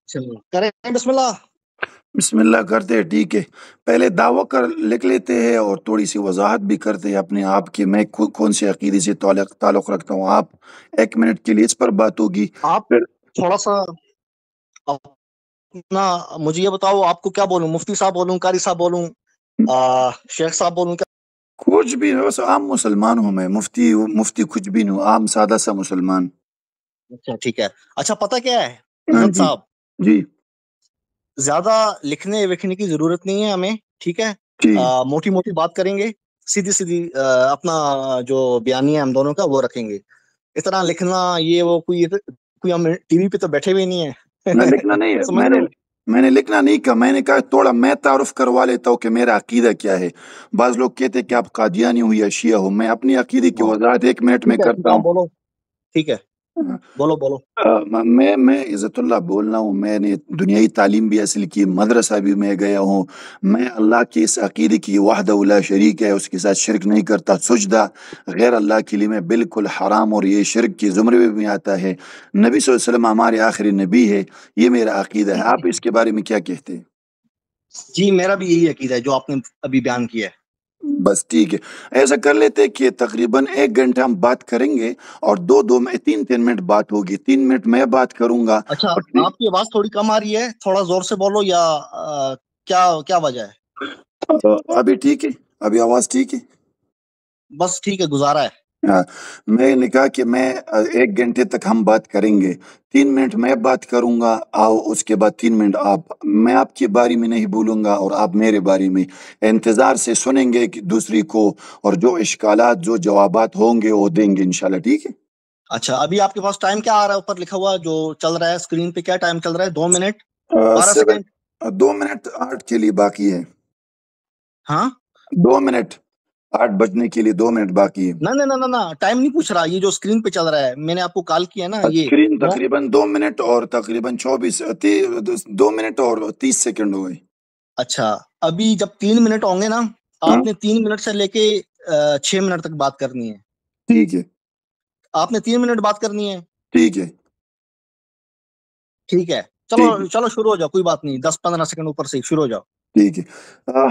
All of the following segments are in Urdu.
چلو کریں بسم اللہ. بسم اللہ کرتے ہیں، ٹھیک ہے. پہلے دعویٰ کر لکھ لیتے ہیں اور تھوڑی سی وضاحت بھی کرتے ہیں اپنے آپ کی، میں کون سے عقیدے سے تعلق رکھتا ہوں. آپ 1 منٹ کے لیے اس پر بات ہوگی. آپ پھر تھوڑا سا اپنا مجھے یہ بتاؤ، آپ کو کیا بولوں؟ مفتی صاحب بولوں، قاری صاحب بولوں، شیخ صاحب بولوں؟ کیا کچھ بھی بس عام مسلمان ہوں میں، مفتی کچھ بھی نہیں، عام سادہ سا مسلمان. اچھا ٹھیک ہے. اچھا پتہ کیا ہے ہاں احمد جی صاحب، جی زیادہ لکھنے وکھنے کی ضرورت نہیں ہے ہمیں، ٹھیک ہے؟ جی موٹی موٹی بات کریں گے، سیدھی سیدھی اپنا جو بیانیہ ہم دونوں کا وہ رکھیں گے. اس طرح لکھنا یہ وہ کوئی ہم ٹی وی پہ تو بیٹھے ہوئے نہیں نہ ہیں. لکھنا نہیں ہے، سمجھ رہے ہو؟ میں نے لکھنا نہیں کہا، میں نے کہا تھوڑا میں تعارف کروا لیتا ہوں کہ میرا عقیدہ کیا ہے. بعض لوگ کہتے ہیں کہ آپ قادیانی ہو یا شیعہ ہو، میں اپنی عقیدے کی ہاں وضاحت 1 منٹ میں ٹھیک کرتا ہے، آپ ہوں. بولو. ٹھیک ہے، بولو بولو. میں عزت اللہ بول رہا ہوں. میں نے دنیائی تعلیم بھی حاصل کی، مدرسہ بھی میں گیا ہوں. میں اللہ کی اس عقیدے کی وحدہ لا شریک ہے، اس کے ساتھ شرک نہیں کرتا. سجدہ غیر اللہ کے لیے میں بالکل حرام، اور یہ شرک کے زمرے میں بھی آتا ہے. نبی صلی اللہ علیہ وسلم ہمارے آخری نبی ہے، یہ میرا عقیدہ ہے. آپ اس کے بارے میں کیا کہتے ہیں؟ جی میرا بھی یہی عقیدہ ہے جو آپ نے ابھی بیان کیا ہے. بس ٹھیک ہے. ایسا کر لیتے ہیں کہ تقریباً 1 گھنٹہ ہم بات کریں گے، اور دو میں 3 منٹ بات ہوگی. 3 منٹ میں بات کروں گا. اچھا اور آپ کی آواز تھوڑی کم آ رہی ہے، تھوڑا زور سے بولو، یا کیا کیا وجہ ہے؟ ابھی ٹھیک ہے؟ ابھی آواز ٹھیک ہے؟ بس ٹھیک ہے، گزارا ہے. ہاں، میں نے کہا کہ میں 1 گھنٹے تک ہم بات کریں گے. 3 منٹ میں بات کروں گا، اس کے بعد 3 منٹ آپ. میں آپ کے بارے میں نہیں بولوں گا اور آپ میرے بارے میں. انتظار سے سنیں گے کہ دوسری کو، اور جو اشکالات جو جوابات ہوں گے وہ دیں گے انشاءاللہ. ٹھیک ہے؟ اچھا ابھی آپ کے پاس ٹائم کیا آ رہا ہے؟ اوپر لکھا ہوا جو چل رہا ہے اسکرین پہ، کیا ٹائم چل رہا ہے؟ 2 منٹ 12 7 سیکنڈ 2 منٹ 8 کے لیے باقی ہے. ہاں 2 منٹ 8 بجنے کے لیے 2 منٹ باقی ہے. نہ نہ نہ نہ ٹائم نہیں پوچھ رہا، یہ جو اسکرین پہ چل رہا ہے، میں نے آپ کو کال کیا نا، یہ اسکرین تقریباً 2 منٹ اور تقریباً 2 منٹ اور 30 سیکنڈ ہو گئی. اچھا ابھی جب 3 منٹ ہوں گے نا، ہاں آپ نے 3 منٹ سے لے کے 6 منٹ تک بات کرنی ہے. ٹھیک ہے. آپ نے 3 منٹ بات کرنی ہے. ٹھیک ہے. ٹھیک ہے، چلو ٹھیک ہے. چلو شروع ہو جاؤ، کوئی بات نہیں، 10-15 سیکنڈ اوپر سے شروع ہو جاؤ. ٹھیک ہے.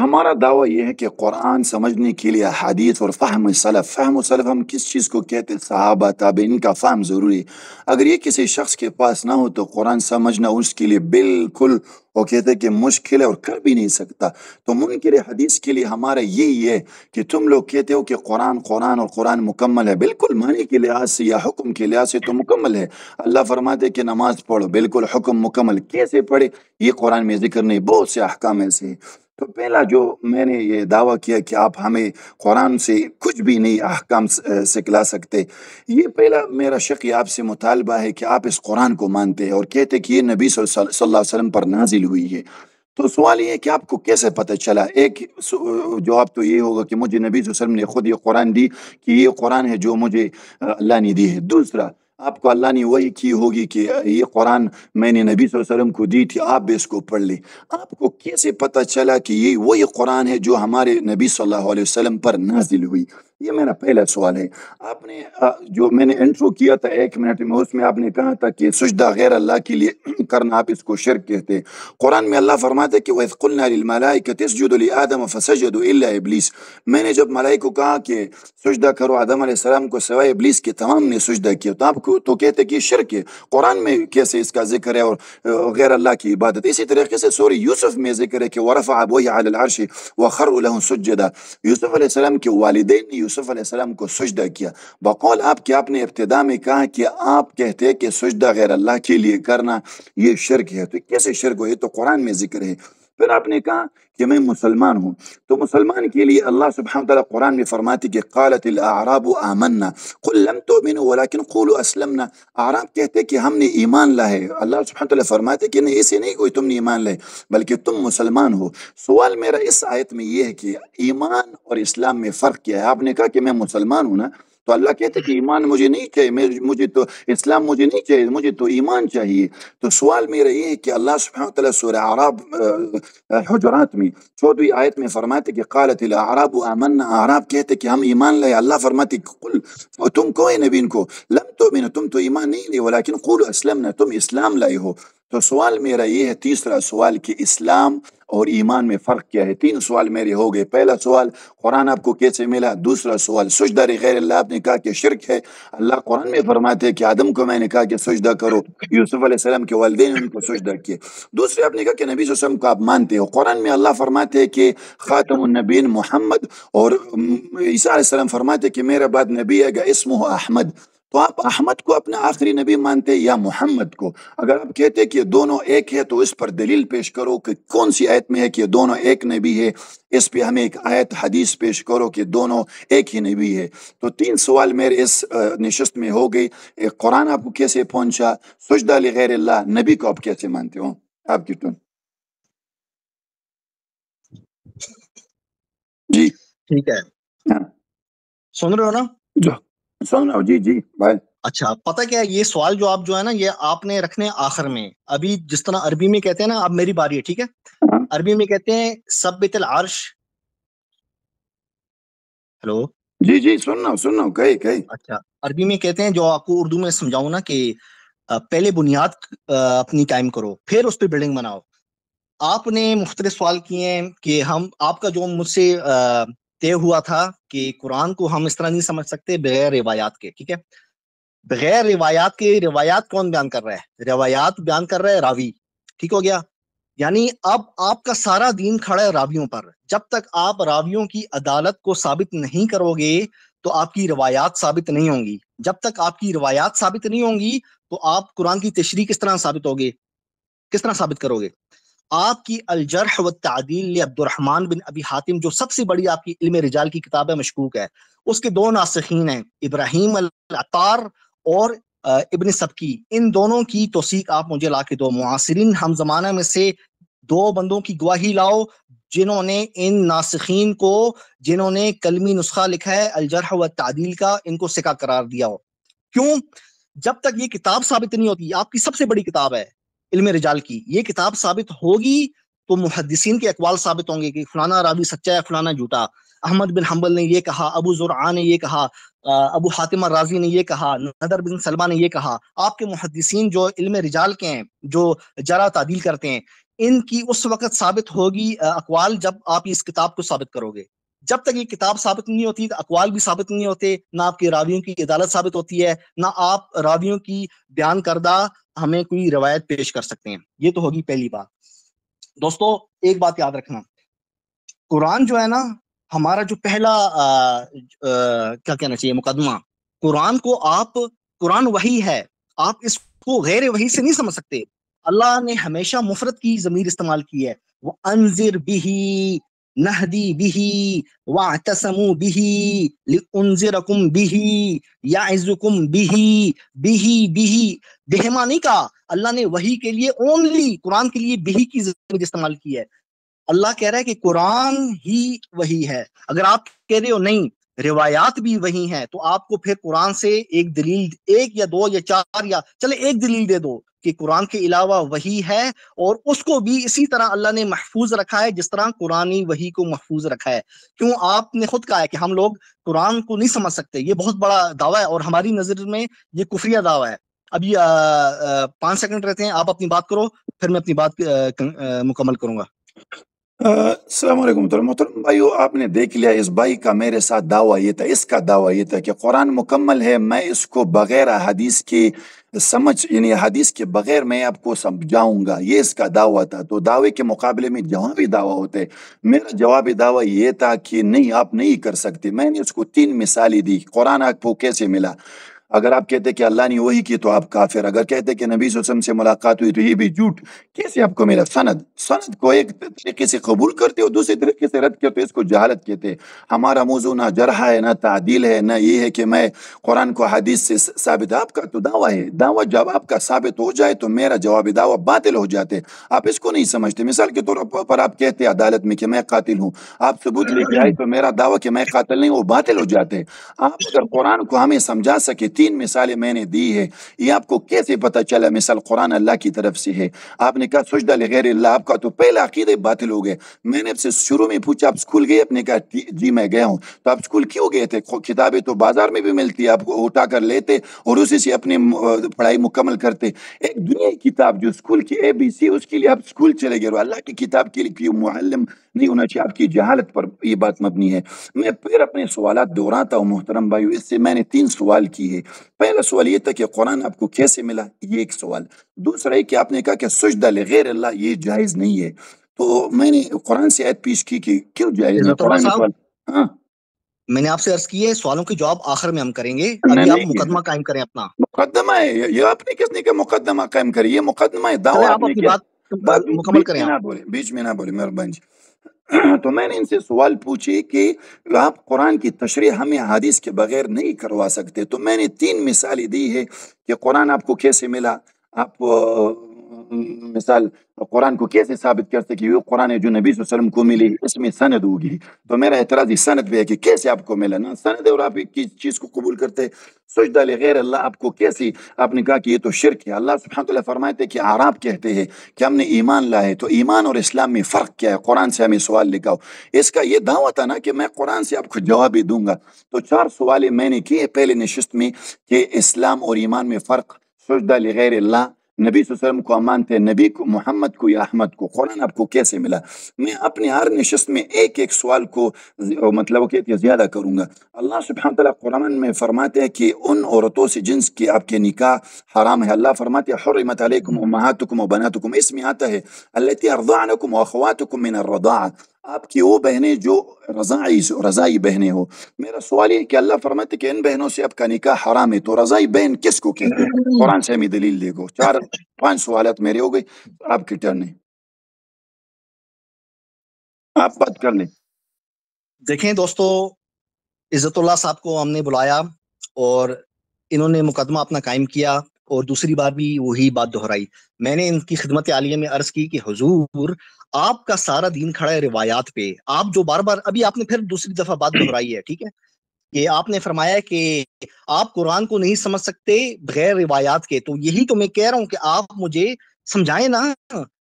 ہمارا دعویٰ یہ ہے کہ قرآن سمجھنے کے لیے حدیث اور فہم سلف ہم کس چیز کو کہتے ہیں؟ صحابہ تابعین کا فہم ضروری ہے. اگر یہ کسی شخص کے پاس نہ ہو تو قرآن سمجھنا اس کے لیے بالکل، وہ کہتے ہیں کہ مشکل ہے اور کر بھی نہیں سکتا. تو منکر حدیث کے لیے ہمارا یہی ہے کہ تم لوگ کہتے ہو کہ قرآن اور قرآن مکمل ہے. بالکل معنی کے لحاظ سے یا حکم کے لحاظ سے تو مکمل ہے. اللہ فرماتے کہ نماز پڑھو، بالکل حکم مکمل. کیسے پڑھے یہ قرآن میں ذکر نہیں، بہت سے احکام ایسے ہیں. تو پہلا جو میں نے یہ دعویٰ کیا کہ آپ ہمیں قرآن سے کچھ بھی نہیں احکام سکھلا سکتے، یہ پہلا میرا شک آپ سے مطالبہ ہے کہ آپ اس قرآن کو مانتے ہیں اور کہتے کہ یہ نبی صلی اللہ علیہ وسلم پر نازل ہوئی ہے. تو سوال یہ ہے کہ آپ کو کیسے پتہ چلا؟ ایک جواب تو یہ ہوگا کہ مجھے نبی صلی اللہ علیہ وسلم نے خود یہ قرآن دی، کہ یہ قرآن ہے جو مجھے اللہ نے دی ہے. دوسرا، آپ کو اللہ نے وحی کی ہوگی کہ یہ قرآن میں نے نبی صلی اللہ علیہ وسلم کو دی تھی، آپ بھی اس کو پڑھ لیں. آپ کو کیسے پتہ چلا کہ یہ وہی قرآن ہے جو ہمارے نبی صلی اللہ علیہ وسلم پر نازل ہوئی؟ یہ میرا پہلا سوال ہے. آپ نے جو میں نے انٹرو کیا تھا 1 منٹ میں، اس میں آپ نے کہا تھا کہ سجدہ غیر اللہ کے لیے کرنا، آپ اس کو شرک کہتے ہیں. قرآن میں اللہ فرماتے کہ وَإِذْ قُلْنَا لِلْمَلَائِكَةِ اسْجُدُوا لِآدَمَ فَسَجَدُوا إِلَّا إِبْلِيسَ. میں نے جب ملائکہ کو کہا کہ سجدہ کرو آدم علیہ السلام کو سوائے ابلیس کے، تمام نے سجدہ کیا. تو آپ کو تو کہتے کہ یہ شرک ہے. قرآن میں کیسے اس کا ذکر ہے اور غیر اللہ کی عبادت؟ اسی طریقے سے سورہ یوسف میں ذکر ہے کہ وَرَفَعَ أَبْوَيْهِ عَلَى الْعَرْشِ وَخَرُّوا لَهُ سُجَّدًا. یوسف علیہ السلام کے والدین نے یوسف علیہ السلام کو سجدہ کیا. بقول آپ کہ آپ نے ابتدا میں کہا کہ آپ کہتے کہ سجدہ غیر اللہ کے لیے کرنا یہ شرک ہے. تو کیسے شرک ہو؟ یہ تو قرآن میں ذکر ہے. پھر آپ نے کہا کہ میں مسلمان ہوں، تو مسلمان کے لیے اللہ سبحانہ وتعالی قرآن میں فرماتی کہ قالت الاعراب آمنا قل لم تؤمنوا ولكن قولوا اسلمنا. اعراب کہتے کہ ہم نے ایمان لائے. اللہ سبحانہ وتعالی فرماتے کہ نہیں، ایسے نہیں کوئی تم نے ایمان لائے، بلکہ تم مسلمان ہو. سوال میرا اس آیت میں یہ ہے کہ ایمان اور اسلام میں فرق کیا ہے؟ آپ نے کہا کہ میں مسلمان ہوں نا، تو اللہ کہتے کہ ایمان مجھے نہیں چاہیے، مجھے تو اسلام مجھے نہیں چاہیے، مجھے تو ایمان چاہیے. تو سوال میرا یہ ہے کہ اللہ سبحانہ وتعالی سورہ اعراف حجرات میں 14ویں آیت میں فرماتے کہ قالت الاعراب آمنا، اعراب کہتے کہ ہم ایمان لائے. اللہ فرماتے کہ قل، اور تم کو نبی ان کو، لم تؤمنوا، تم تو ایمان نہیں لے، ولیکن قولوا اسلمنا، تم اسلام لائے ہو. تو سوال میرا یہ ہے، تیسرا سوال کہ اسلام اور ایمان میں فرق کیا ہے؟ 3 سوال میرے ہو گئے۔ پہلا سوال قرآن آپ کو کیسے ملا؟ دوسرا سوال سجدہ غیر اللہ آپ نے کہا کہ شرک ہے، اللہ قرآن میں فرماتے ہیں کہ آدم کو میں نے کہا کہ سجدہ کرو، یوسف علیہ السلام کے والدین نے ان کو سجدہ کیے۔ دوسرے آپ نے کہا کہ نبی صلی اللہ علیہ وسلم کو آپ مانتے ہو، قرآن میں اللہ فرماتے ہیں کہ خاتم النبیین محمد، اور عیسیٰ علیہ السلام فرماتے ہیں کہ میرے بعد نبی آئے گا اسمہ احمد۔ تو آپ احمد کو اپنا آخری نبی مانتے یا محمد کو؟ اگر آپ کہتے ہیں کہ یہ دونوں ایک ہے تو اس پر دلیل پیش کرو کہ کون سی آیت میں ہے کہ یہ دونوں ایک نبی ہے، اس پہ ہمیں ایک آیت حدیث پیش کرو کہ دونوں ایک ہی نبی ہے۔ تو 3 سوال میرے اس نشست میں ہو گئی۔ قرآن آپ کو کیسے پہنچا، سجدہ لغیر اللہ، نبی کو آپ کیسے مانتے ہو؟ آپ کی ٹون جی۔ ٹھیک ہے، ہاں، سن رہے ہو نا؟ جو سن رہا ہوں، جی جی بھائی۔ اچھا، پتہ کیا ہے، یہ سوال جو آپ جو ہے نا یہ آپ نے رکھنے آخر میں۔ ابھی جس طرح عربی میں کہتے ہیں نا، اب میری باری ہے، ٹھیک ہے؟ ہاں، عربی میں کہتے ہیں ثبت العرش۔ ہلو؟ جی جی سن رہا ہوں، کہے۔ اچھا، عربی میں کہتے ہیں، جو آپ کو اردو میں سمجھاؤں نا، کہ پہلے بنیاد اپنی قائم کرو، پھر اس پہ بلڈنگ بناؤ۔ آپ نے مختلف سوال کیے ہیں کہ آپ کا جو مجھ سے طے ہوا تھا کہ قرآن کو ہم اس طرح نہیں سمجھ سکتے بغیر روایات کے، ٹھیک ہے؟ بغیر روایات کے، روایات کون بیان کر رہا ہے؟ روایات بیان کر رہا ہے راوی، ٹھیک ہو گیا؟ یعنی اب آپ کا سارا دین کھڑا ہے راویوں پر۔ جب تک آپ راویوں کی عدالت کو ثابت نہیں کرو گے تو آپ کی روایات ثابت نہیں ہوں گی۔ جب تک آپ کی روایات ثابت نہیں ہوں گی تو آپ قرآن کی تشریح کس طرح ثابت ہوگے، کس طرح ثابت کرو گے؟ آپ کی الجرح والتعدیل عبد الرحمن بن ابی حاتم، جو سب سے بڑی آپ کی علم رجال کی کتاب ہے، مشکوک ہے، اس کے 2 ناسخین ہیں، ابراہیم العطار اور ابن سبکی۔ ان دونوں کی توثیق آپ مجھے لا کے دو۔ معاصرین ہم زمانہ میں سے 2 بندوں کی گواہی لاؤ جنہوں نے ان ناسخین کو، جنہوں نے کلمی نسخہ لکھا ہے الجرح والتعدیل کا، ان کو سکہ قرار دیا ہو۔ کیوں؟ جب تک یہ کتاب ثابت نہیں ہوتی، آپ کی سب سے بڑی کتاب ہے علم رجال کی، یہ کتاب ثابت ہوگی تو محدثین کے اقوال ثابت ہوں گے کہ فلانا راوی سچا ہے، فلانا جھوٹا۔ احمد بن حنبل نے یہ کہا، ابو زرعہ نے یہ کہا، ابو حاتم الرازی نے یہ کہا، نضر بن سلمہ نے یہ کہا۔ آپ کے محدثین جو علم رجال کے ہیں، جو جرح تعدیل کرتے ہیں، ان کی اس وقت ثابت ہوگی اقوال جب آپ اس کتاب کو ثابت کرو گے۔ جب تک یہ کتاب ثابت نہیں ہوتی تو اقوال بھی ثابت نہیں ہوتے، نہ آپ کے راویوں کی عدالت ثابت ہوتی ہے، نہ آپ راویوں کی بیان کردہ ہمیں کوئی روایت پیش کر سکتے ہیں۔ یہ تو ہوگی پہلی بات۔ دوستو ایک بات یاد رکھنا، قرآن جو ہے نا، ہمارا جو پہلا کیا کہنا چاہیے مقدمہ، قرآن کو قرآن وحی ہے، آپ اس کو غیر وحی سے نہیں سمجھ سکتے۔ اللہ نے ہمیشہ مفرد کی ضمیر استعمال کی ہے، وَأَنذِرْ بِهِ نَهْدِي بِهِ وَاعْتَصِمُوا بِهِ لِأُنذِرَكُمْ بِهِ يَعِظُكُمْ بِهِ بہما نہیں کہا، اللہ نے وحی کے لیے اونلی قرآن کے لیے بہی کی ضمیر استعمال کی ہے۔ اللہ کہہ رہا ہے کہ قرآن ہی وحی ہے۔ اگر آپ کہہ رہے ہو نہیں روایات بھی وہی ہیں، تو آپ کو پھر قرآن سے ایک دلیل، 1 یا 2 یا 4 یا چلے 1 دلیل دے دو کہ قرآن کے علاوہ وحی ہے، اور اس کو بھی اسی طرح اللہ نے محفوظ رکھا ہے جس طرح قرآنی وحی کو محفوظ رکھا ہے۔ کیوں؟ آپ نے خود کہا ہے کہ ہم لوگ قرآن کو نہیں سمجھ سکتے۔ یہ بہت بڑا دعویٰ ہے اور ہماری نظر میں یہ کفریہ دعویٰ ہے۔ ابھی 5 سیکنڈ رہتے ہیں، آپ اپنی بات کرو، پھر میں اپنی بات مکمل کروں گا۔ السلام علیکم محترم بھائیو، آپ نے دیکھ لیا اس بھائی کا میرے ساتھ دعویٰ یہ تھا، اس کا دعویٰ یہ تھا کہ قرآن مکمل ہے، میں اس کو بغیر حدیث کی سمجھ، یعنی حدیث کے بغیر میں آپ کو سمجھاؤں گا، یہ اس کا دعویٰ تھا۔ تو دعوے کے مقابلے میں جوابی دعویٰ ہوتے، میرا جوابی دعویٰ یہ تھا کہ نہیں، آپ نہیں کر سکتے۔ میں نے اس کو 3 مثالیں دی، قرآن آپ کو کیسے ملا۔ اگر آپ کہتے کہ اللہ نے وہی کی تو آپ کافر، اگر کہتے کہ نبی صلی اللہ علیہ وسلم سے ملاقات ہوئی تو یہ بھی جھوٹ۔ کیسے آپ کو میرا سند کو ایک طریقے سے قبول کرتے ہو، دوسرے طریقے سے رد کرتے ہو، اس کو جہالت کہتے ہیں۔ ہمارا موضوع نہ جرح ہے، نہ تعدیل ہے، نہ یہ ہے کہ میں قرآن کو حدیث سے ثابت۔ آپ کا تو دعویٰ ہے، دعویٰ جب آپ کا ثابت ہو جائے تو میرا جوابی دعویٰ باطل ہو جاتے۔ آپ اس کو نہیں سمجھتے۔ مثال کے طور پر آپ کہتے ہیں عدالت میں کہ میں قاتل ہوں، آپ ثبوت لے کے آئے تو میرا دعویٰ کہ میں قاتل نہیں وہ باطل ہو جاتے۔ آپ اگر قرآن کو ہمیں سمجھا سکے تین مثالیں میں نے دی ہے، یہ آپ کو کیسے پتہ چلا مثال قرآن اللہ کی طرف سے ہے؟ آپ نے کہا سجدہ لغیر اللہ، آپ کا تو پہلا عقیدہ باطل ہو گئے۔ میں نے آپ سے شروع میں پوچھا آپ اسکول گئے؟ آپ نے کہا جی میں گیا ہوں۔ تو آپ اسکول کیوں گئے تھے؟ کتابیں تو بازار میں بھی ملتی ہے، آپ کو اٹھا کر لیتے اور اسی سے اپنی پڑھائی مکمل کرتے۔ ایک دنیا کی کتاب جو اسکول کی ABC، اس کے لیے آپ اسکول چلے گئے، اور اللہ کی کتاب کے لیے کیوں معلم نہیں ہونا چاہیے؟ آپ کی جہالت پر یہ بات مبنی ہے۔ میں پھر اپنے سوالات دہراتا ہوں محترم بھائیو، اس سے میں نے 3 سوال کیے۔ پہلا سوال یہ تھا کہ قرآن آپ کو کیسے ملا، یہ ایک سوال۔ دوسرا ہے کہ آپ نے کہا کہ سجدہ لغیر اللہ یہ جائز نہیں ہے، تو میں نے قرآن سے آیت پیش کی کہ کیوں جائز نہیں؟ عزت اللہ قرآن میں صاحب، ہاں میں نے آپ سے عرض کی ہے سوالوں کے جواب آخر میں ہم کریں گے، نہیں ابھی آپ نہیں، مقدمہ قائم کریں اپنا۔ مقدمہ ہے یہ، آپ نے کس نے کہا مقدمہ قائم کری؟ یہ مقدمہ ہے، چلیں دعویٰ آپ آپ نے اپنی کیا؟ بات مکمل بیچ کریں میں آپ۔ نہ بولے، بیچ میں نہ بولے مہربانی جی۔ تو میں نے ان سے سوال پوچھے کہ آپ قرآن کی تشریح ہمیں حدیث کے بغیر نہیں کروا سکتے، تو میں نے 3 مثالیں دی ہے کہ قرآن آپ کو کیسے ملا۔ آپ مثال قرآن کو کیسے ثابت کرتے کہ یہ قرآن ہے جو نبی صلی اللہ علیہ وسلم کو ملی، اس میں سند ہوگی؟ تو میرا اعتراض اس سند پہ ہے کہ کیسے آپ کو ملا، نہ سند ہے اور آپ ایک چیز کو قبول کرتے۔ سجدہ لغیر اللہ آپ کو کیسی؟ آپ نے کہا کہ یہ تو شرک ہے۔ اللہ سبحانہ وتعالی فرماتے کہ اعراب کہتے ہیں کہ ہم نے ایمان لائے، تو ایمان اور اسلام میں فرق کیا ہے؟ قرآن سے ہمیں سوال لکھاؤ۔ اس کا یہ دعویٰ تھا نا کہ میں قرآن سے آپ کو جواب ہی دوں گا۔ تو 4 سوالیں میں نے کیے پہلے نشست میں کہ اسلام اور ایمان میں فرق، سجدہ لغیر اللہ، نبی صلی اللہ علیہ وسلم کو مانتے، نبی کو محمد کو یا احمد کو، قرآن آپ کو کیسے ملا؟ میں اپنی ہر نشست میں ایک ایک سوال کو مطلب کہ زیادہ کروں گا۔ اللہ سبحانہ وتعالی قرآن میں فرماتے ہیں کہ ان عورتوں سے جنس کی آپ کے نکاح حرام ہے۔ اللہ فرماتے ہیں حرمت علیکم امہاتکم و بناتکم، اس میں آتا ہے التی ارضعنکم و اخواتکم من الرضاعہ، آپ کی وہ بہنیں جو رضائی بہنیں ہو۔ میرا سوال یہ ہے کہ اللہ فرماتے کہ ان بہنوں سے آپ کا نکاح حرام ہے، تو رضائی بہن کس کو کہتے ہیں؟ قرآن سے ہمیں دلیل دے گو۔ 5 سوالات میرے ہو گئے، آپ کی ٹرن ہے، آپ بات کر لیں۔ دیکھیں دوستو، عزت اللہ صاحب کو ہم نے بلایا اور انہوں نے مقدمہ اپنا قائم کیا اور دوسری بار بھی وہی بات دہرائی۔ میں نے ان کی خدمت عالیہ میں عرض کی کہ حضور آپ کا سارا دین کھڑا ہے روایات پہ، آپ جو بار بار ابھی آپ نے پھر دوسری دفعہ بات دہرائی ہے، ٹھیک ہے، کہ آپ نے فرمایا کہ آپ قرآن کو نہیں سمجھ سکتے بغیر روایات کے، تو یہی تو میں کہہ رہا ہوں کہ آپ مجھے سمجھائیں نا،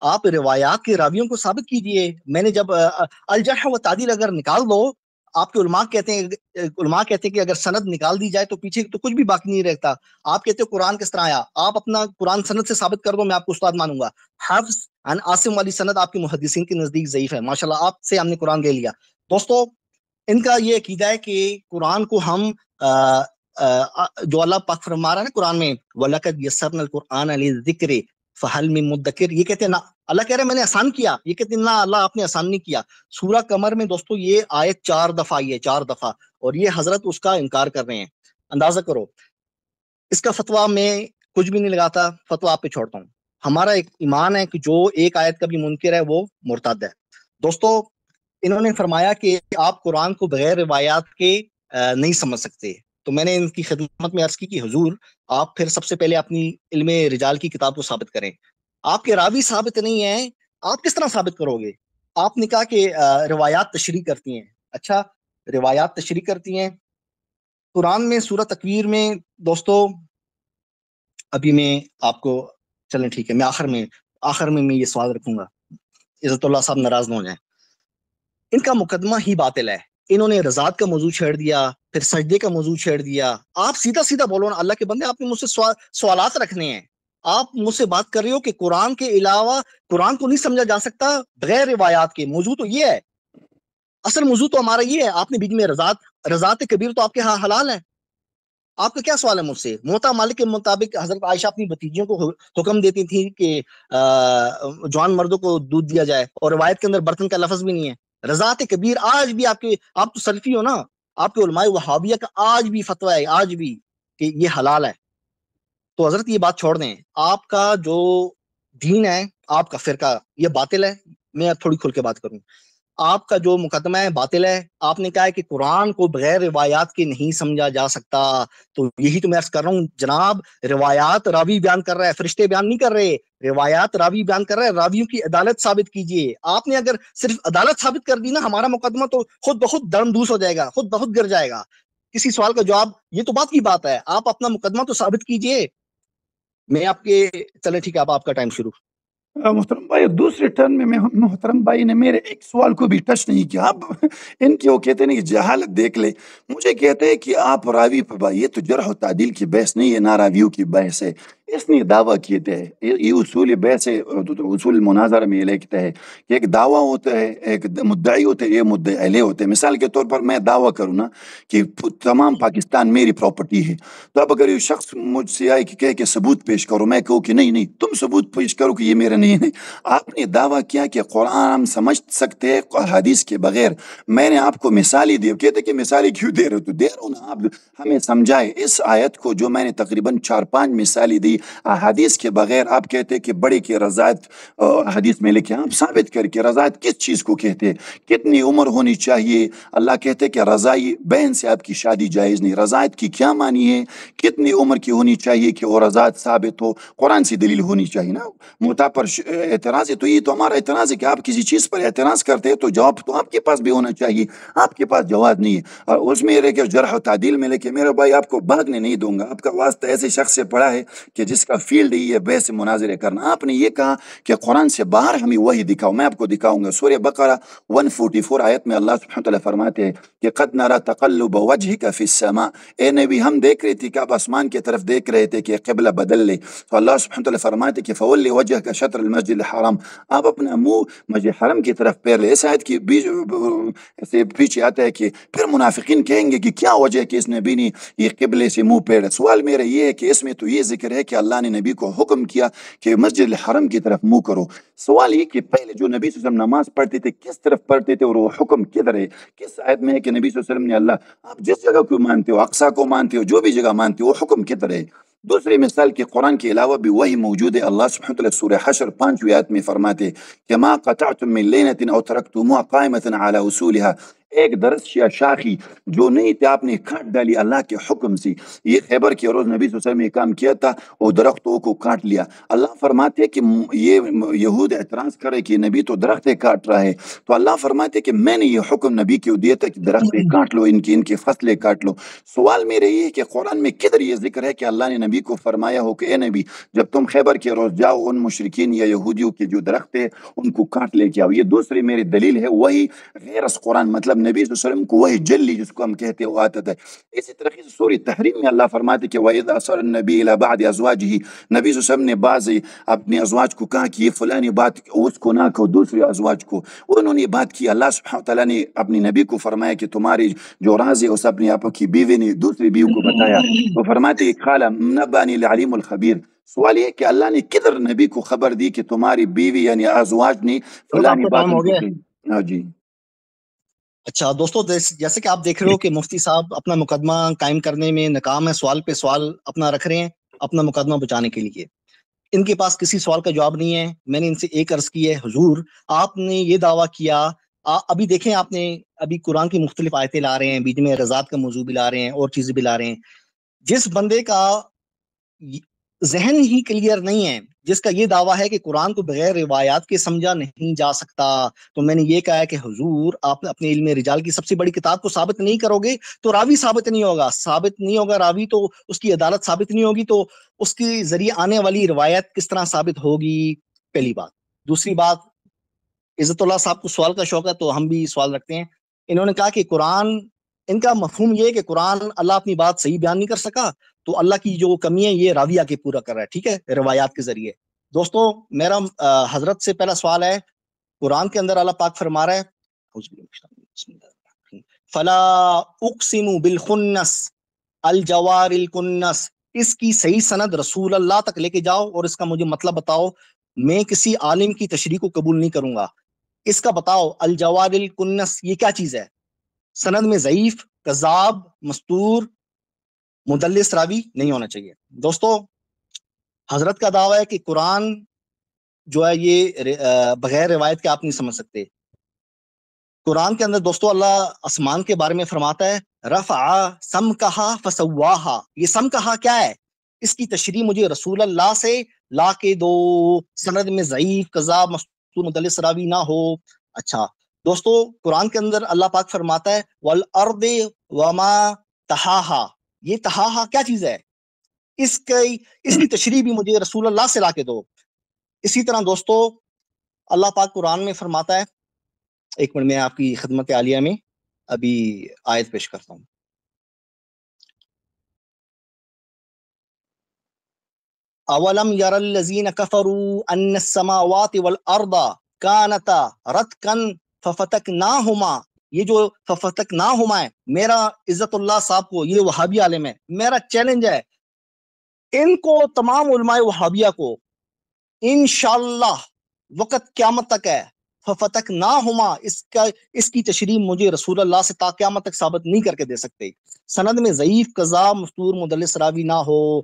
آپ روایات کے راویوں کو ثابت کیجئے۔ میں نے جب الجرح و تعدیل اگر نکال دو، آپ کے علماء کہتے ہیں کہ اگر سند نکال دی جائے تو پیچھے تو کچھ بھی باقی نہیں رہتا۔ آپ کہتے ہو قرآن کس طرح آیا، آپ اپنا قرآن سند سے ثابت کر دو، میں آپ کو استاد مانوں گا۔ حفظ عن عاصم والی سند آپ کے محدثین کے نزدیک ضعیف ہے، ماشاءاللہ آپ سے ہم نے قرآن لے لیا۔ دوستو ان کا یہ عقیدہ ہے کہ قرآن کو ہم جو اللہ پاک فرما رہا ہے نا قرآن میں وَلَقَدْ يَسَّرْنَا الْقُرْآنَ لِلذِّكْرِ فَهَلْ مِن مُدَّكِرٍ، یہ کہتے ہیں نا، اللہ کہہ رہے ہیں میں نے آسان کیا، یہ کہتے ہیں نا اللہ آپ نے آسان نہیں کیا۔ سورہ قمر میں دوستو یہ آیت 4 دفعہ آئی ہے، 4 دفعہ، اور یہ حضرت اس کا انکار کر رہے ہیں۔ اندازہ کرو، اس کا فتویٰ میں کچھ بھی نہیں لگاتا، فتویٰ آپ پہ چھوڑتا ہوں۔ ہمارا ایک ایمان ہے کہ جو ایک آیت کا بھی منکر ہے وہ مرتد ہے۔ دوستو انہوں نے فرمایا کہ آپ قرآن کو بغیر روایات کے نہیں سمجھ سکتے، تو میں نے ان کی خدمت میں عرض کی کہ حضور آپ پھر سب سے پہلے اپنی علم رجال کی کتاب کو ثابت کریں۔ آپ کے راوی ثابت نہیں ہیں، آپ کس طرح ثابت کرو گے؟ آپ نے کہا کہ روایات تشریح کرتی ہیں، اچھا روایات تشریح کرتی ہیں قرآن میں سورہ تکویر میں دوستو، ابھی میں آپ کو چلیں ٹھیک ہے، میں آخر میں یہ سوال رکھوں گا، عزت اللہ صاحب ناراض نہ ہو جائیں۔ ان کا مقدمہ ہی باطل ہے، انہوں نے رضاعت کا موضوع چھیڑ دیا، پھر سجدے کا موضوع چھیڑ دیا۔ آپ سیدھا سیدھا بولو نا، اللہ کے بندے آپ نے مجھ سے سوالات رکھنے ہیں، آپ مجھ سے بات کر رہے ہو کہ قرآن کے علاوہ قرآن کو نہیں سمجھا جا سکتا بغیر روایات کے، موضوع تو یہ ہے، اصل موضوع تو ہمارا یہ ہے۔ آپ نے بیچ میں رضاعت کبیر تو آپ کے ہاں حلال ہے، آپ کا کیا سوال ہے مجھ سے؟ موطا مالک کے مطابق حضرت عائشہ اپنی بھتیجیوں کو حکم دیتی تھی کہ جوان مردوں کو دودھ دیا جائے، اور روایت کے اندر برتن کا لفظ بھی نہیں ہے۔ رضاعت کبیر آج بھی آپ تو سلفی ہو نا، آپ کے علماء وہابیہ کا آج بھی فتویٰ ہے، آج بھی، کہ یہ حلال ہے۔ تو حضرت یہ بات چھوڑ دیں، آپ کا جو دین ہے، آپ کا فرقہ یہ باطل ہے۔ میں تھوڑی کھل کے بات کروں، آپ کا جو مقدمہ ہے باطل ہے۔ آپ نے کہا ہے کہ قرآن کو بغیر روایات کے نہیں سمجھا جا سکتا، تو یہی تو میں عرض کر رہا ہوں جناب، روایات راوی بیان کر رہا ہے، فرشتے بیان نہیں کر رہے، روایات راوی بیان کر رہا ہے، راویوں کی عدالت ثابت کیجئے۔ آپ نے اگر صرف عدالت ثابت کر دی نا، ہمارا مقدمہ تو خود بخود درم دوس ہو جائے گا، خود بخود گر جائے گا، کسی سوال کا جواب، یہ تو بات کی بات ہے، آپ اپنا مقدمہ تو ثابت کیجئے. میں آپ کے چلے ٹھیک ہے، اب آپ کا ٹائم شروع. محترم بھائی دوسرے ٹرن میں محترم بھائی نے میرے ایک سوال کو بھی ٹچ نہیں کیا. اب ان کی وہ کہتے ہیں کہ جہالت دیکھ لے. مجھے کہتے ہیں کہ آپ راوی پر بھائی، یہ تو جرح و تعدیل کی بحث نہیں ہے، نہ راویوں کی بحث ہے. اس نے دعویٰ کیے تھے، یہ اصول بحث ہے، اصول مناظرہ میں یہ لکھتا ہے کہ ایک دعویٰ ہوتا ہے، ایک مدعی ہوتے ہیں، یہ مدعی علیہ ہوتے ہیں. مثال کے طور پر میں دعویٰ کروں نا کہ تمام پاکستان میری پراپرٹی ہے، تو اب اگر یہ شخص مجھ سے آئے کہ کہے کہ ثبوت پیش کرو، میں کہوں کہ نہیں نہیں تم ثبوت پیش کرو کہ یہ میرا نہیں ہے. آپ نے دعویٰ کیا کہ قرآن ہم سمجھ سکتے ہیں حدیث کے بغیر. میں نے آپ کو مثالی دی، کہتے کہ مثالی کیوں دے رہے ہو؟ تو دے رہا ہوں نا، آپ ہمیں سمجھائے اس آیت کو جو میں نے تقریباً 4-5 مثالی دی حدیث کے بغیر. آپ کہتے کہ بڑے کی رضاعت حدیث میں لکھے، آپ ثابت کر کے رضاعت کس چیز کو کہتے، کتنی عمر ہونی چاہیے. اللہ کہتے کہ رضائی بہن سے آپ کی شادی جائز نہیں. رضاعت کی کیا معنی ہے؟ کتنی عمر کی ہونی چاہیے کہ وہ رضاعت ثابت ہو؟ قرآن سے دلیل ہونی چاہیے نا. موتا پر اعتراض ہے، تو یہ تو ہمارا اعتراض ہے کہ آپ کسی چیز پر اعتراض کرتے ہیں تو جواب تو آپ کے پاس بھی ہونا چاہیے. آپ کے پاس جواب نہیں ہے، اور اس میں کہ جرح و تعدیل میں لکھے. میرے بھائی آپ کو بھاگنے نہیں دوں گا، آپ کا واسطہ ایسے شخص سے پڑا ہے کہ جس کا فیلڈ ہی ہے بحث مناظرے کرنا. آپ نے یہ کہا کہ قرآن سے باہر ہمیں وہی دکھاؤ. میں آپ کو دکھاؤں گا. سورہ بقرہ 144 آیت میں اللہ سبحانہ وتعالی فرماتے ہیں کہ قد نرى تقلب وجهك في السماء. اے نبی ہم دیکھ رہے تھے کہ آپ آسمان کی طرف دیکھ رہے تھے کہ قبلہ بدل لے. تو اللہ سبحانہ وتعالی فرماتے کہ فولی وجهك شطر المسجد الحرام. آپ اپنا منہ مسجد حرم کی طرف پھیر لے. اس آیت کی ایسے پیچھے آتا ہے کہ پھر منافقین کہیں گے کہ کیا وجہ ہے کہ اس نبی نے یہ قبلے سے منہ پھیرا. سوال میرا یہ ہے کہ اس میں تو یہ ذکر ہے کہ اللہ نے نبی کو حکم کیا کہ مسجد الحرم کی طرف منہ کرو. سوال یہ کہ پہلے جو نبی صلی اللہ علیہ وسلم نماز پڑھتے تھے کس طرف پڑھتے تھے اور وہ حکم کدھر ہے؟ کس آیت میں ہے کہ نبی صلی اللہ علیہ وسلم نے اللہ آپ جس جگہ کو مانتے ہو، اقصیٰ کو مانتے ہو، جو بھی جگہ مانتے ہو، وہ حکم کدھر ہے؟ دوسری مثال کہ قرآن کے علاوہ بھی وہی موجود ہے. اللہ سبحانہ وتعالی سورہ حشر 5ویں آیت میں فرماتے کہ ما قطعتم من لینۃ او ترکتموها قائمۃ علی اصولها. ایک درس یا شاخی جو نہیں تھے آپ نے کاٹ ڈالی اللہ کے حکم سے. یہ خیبر کے روز نبی صلی اللہ علیہ وسلم نے کام کیا تھا، وہ درختوں کو کاٹ لیا. اللہ فرماتے کہ یہ یہود اعتراض کرے کہ نبی تو درخت کاٹ رہا ہے، تو اللہ فرماتے کہ میں نے یہ حکم نبی کو دیا تھا کہ درخت کاٹ لو، ان کی فصلیں کاٹ لو. سوال میرے یہ ہے کہ قرآن میں کدھر یہ ذکر ہے کہ اللہ نے نبی کو فرمایا ہو کہ اے نبی جب تم خیبر کے روز جاؤ ان مشرکین یا یہودیوں کے جو درخت ہے ان کو کاٹ لے کے آؤ. یہ دوسری میری دلیل ہے وہی غیر از قرآن، مطلب نبی صلی اللہ علیہ وسلم کو وہی جلی جس کو ہم کہتے ہیں وہ آتا تھا. اسی طریقے سے سورہ تحریم میں اللہ فرماتے کہ وَإِذَا أَسَرَ النَّبِيُّ إِلَىٰ بَعْضِ أَزْوَاجِهِ. نبی صلی اللہ علیہ وسلم نے بعض اپنے ازواج کو کہا کہ یہ فلانی بات اس کو نہ کہو دوسرے ازواج کو. انہوں نے بات کی. اللہ سبحانہ وتعالیٰ نے اپنے نبی کو فرمایا کہ تمہاری جو راز ہے اس اپنے آپ کی بیوی نے دوسری بیوی کو بتایا. وہ فرماتے کہ قال نبأني العلیم الخبیر. سوال یہ کہ اللہ نے کدھر نبی کو خبر دی کہ تمہاری بیوی یعنی ازواج نے آپ فلانی کا بات ٹائم ان ہو کو گیا. کہی. ہاں جی. اچھا دوستو، جیسے کہ آپ دیکھ رہے ہو کہ مفتی صاحب اپنا مقدمہ قائم کرنے میں ناکام ہے، سوال پہ سوال اپنا رکھ رہے ہیں اپنا مقدمہ بچانے کے لیے. ان کے پاس کسی سوال کا جواب نہیں ہے. میں نے ان سے ایک عرض کی ہے، حضور آپ نے یہ دعویٰ کیا، ابھی دیکھیں آپ نے ابھی قرآن کی مختلف آیتیں لا رہے ہیں، بیچ میں رضاعت کا موضوع بھی لا رہے ہیں اور چیزیں بھی لا رہے ہیں. جس بندے کا ذہن ہی کلیئر نہیں ہے، جس کا یہ دعویٰ ہے کہ قرآن کو بغیر روایات کے سمجھا نہیں جا سکتا، تو میں نے یہ کہا ہے کہ حضور آپ اپنے علم رجال کی سب سے بڑی کتاب کو ثابت نہیں کرو گے تو راوی ثابت نہیں ہوگا راوی تو اس کی عدالت ثابت نہیں ہوگی، تو اس کے ذریعے آنے والی روایت کس طرح ثابت ہوگی؟ پہلی بات. دوسری بات، عزت اللہ صاحب کو سوال کا شوق ہے تو ہم بھی سوال رکھتے ہیں. انہوں نے کہا کہ قرآن، ان کا مفہوم یہ ہے کہ قرآن اللہ اپنی بات صحیح بیان نہیں کر سکا تو اللہ کی جو کمی ہے یہ راوی آ کے پورا کر رہا ہے، ٹھیک ہے، روایات کے ذریعے. دوستو میرا حضرت سے پہلا سوال ہے، قرآن کے اندر اللہ پاک فرما رہا ہے فلا اقسم بالخنس الجوار الکنس. اس کی صحیح سند رسول اللہ تک لے کے جاؤ اور اس کا مجھے مطلب بتاؤ. میں کسی عالم کی تشریح کو قبول نہیں کروں گا. اس کا بتاؤ الجوار الکنس یہ کیا چیز ہے؟ سند میں ضعیف، کذاب، مستور، مدلس راوی نہیں ہونا چاہیے. دوستو حضرت کا دعویٰ ہے کہ قرآن جو ہے یہ بغیر روایت کے آپ نہیں سمجھ سکتے. قرآن کے اندر دوستو اللہ آسمان کے بارے میں فرماتا ہے رفع سمکہا فسواہا. یہ سمکہا کیا ہے؟ اس کی تشریح مجھے رسول اللہ سے لا کے دو، سند میں ضعیف، کذاب، مستور، مدلس راوی نہ ہو. اچھا دوستو قرآن کے اندر اللہ پاک فرماتا ہے والارض وما تہاہا، یہ تہاہا کیا چیز ہے؟ اس کی تشریح بھی مجھے رسول اللہ سے لا کے دو۔ اسی طرح دوستو اللہ پاک قرآن میں فرماتا ہے، ایک منٹ میں آپ کی خدمت عالیہ میں ابھی آیت پیش کرتا ہوں۔ اولم یر الذین کفروا ان السماوات والارض کانتا رتقا ففتقناہما، یہ جو ففتقناہما ہے، میرا عزت اللہ صاحب کو، یہ وہابی عالم ہے، میرا چیلنج ہے ان کو، تمام علماء وہابیہ کو، انشاءاللہ وقت قیامت تک ہے، ففتقناہما، اس کی تشریح مجھے رسول اللہ سے تا قیامت تک ثابت نہیں کر کے دے سکتے، سند میں ضعیف، قذاب، مستور، مدلس راوی نہ ہو۔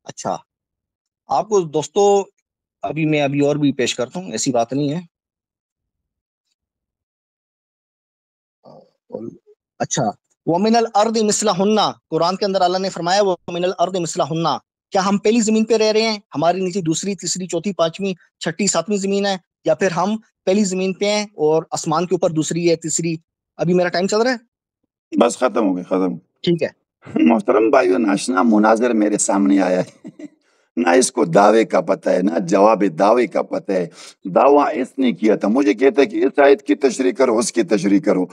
اچھا آپ کو دوستو میں ابھی اور بھی پیش کرتا ہوں، ایسی بات نہیں ہے۔ اچھا وَمِنَ الْأَرْضِ مِثْلَهُنَّ، قرآن کے اندر اللہ نے فرمایا وَمِنَ الْأَرْضِ مِثْلَهُنَّ، کیا ہم پہلی زمین پہ رہ رہے ہیں، ہمارے نیچے دوسری، تیسری، چوتھی، پانچویں، چھٹی، ساتویں زمین ہے، یا پھر ہم پہلی زمین پہ ہیں اور آسمان کے اوپر دوسری ہے، تیسری؟ ابھی میرا ٹائم چل رہا ہے؟ بس ختم ہو گیا، ختم۔ ٹھیک ہے۔ محترم بھائیو، ناشنا مناظر میرے سامنے آیا ہے، نہ اس کو دعوے کا پتہ ہے، نہ جواب دعوے کا پتہ ہے۔ دعویٰ اس نے کیا تھا، مجھے کہتا ہے کہ اس آیت کی تشریح کرو، اس کی تشریح کرو۔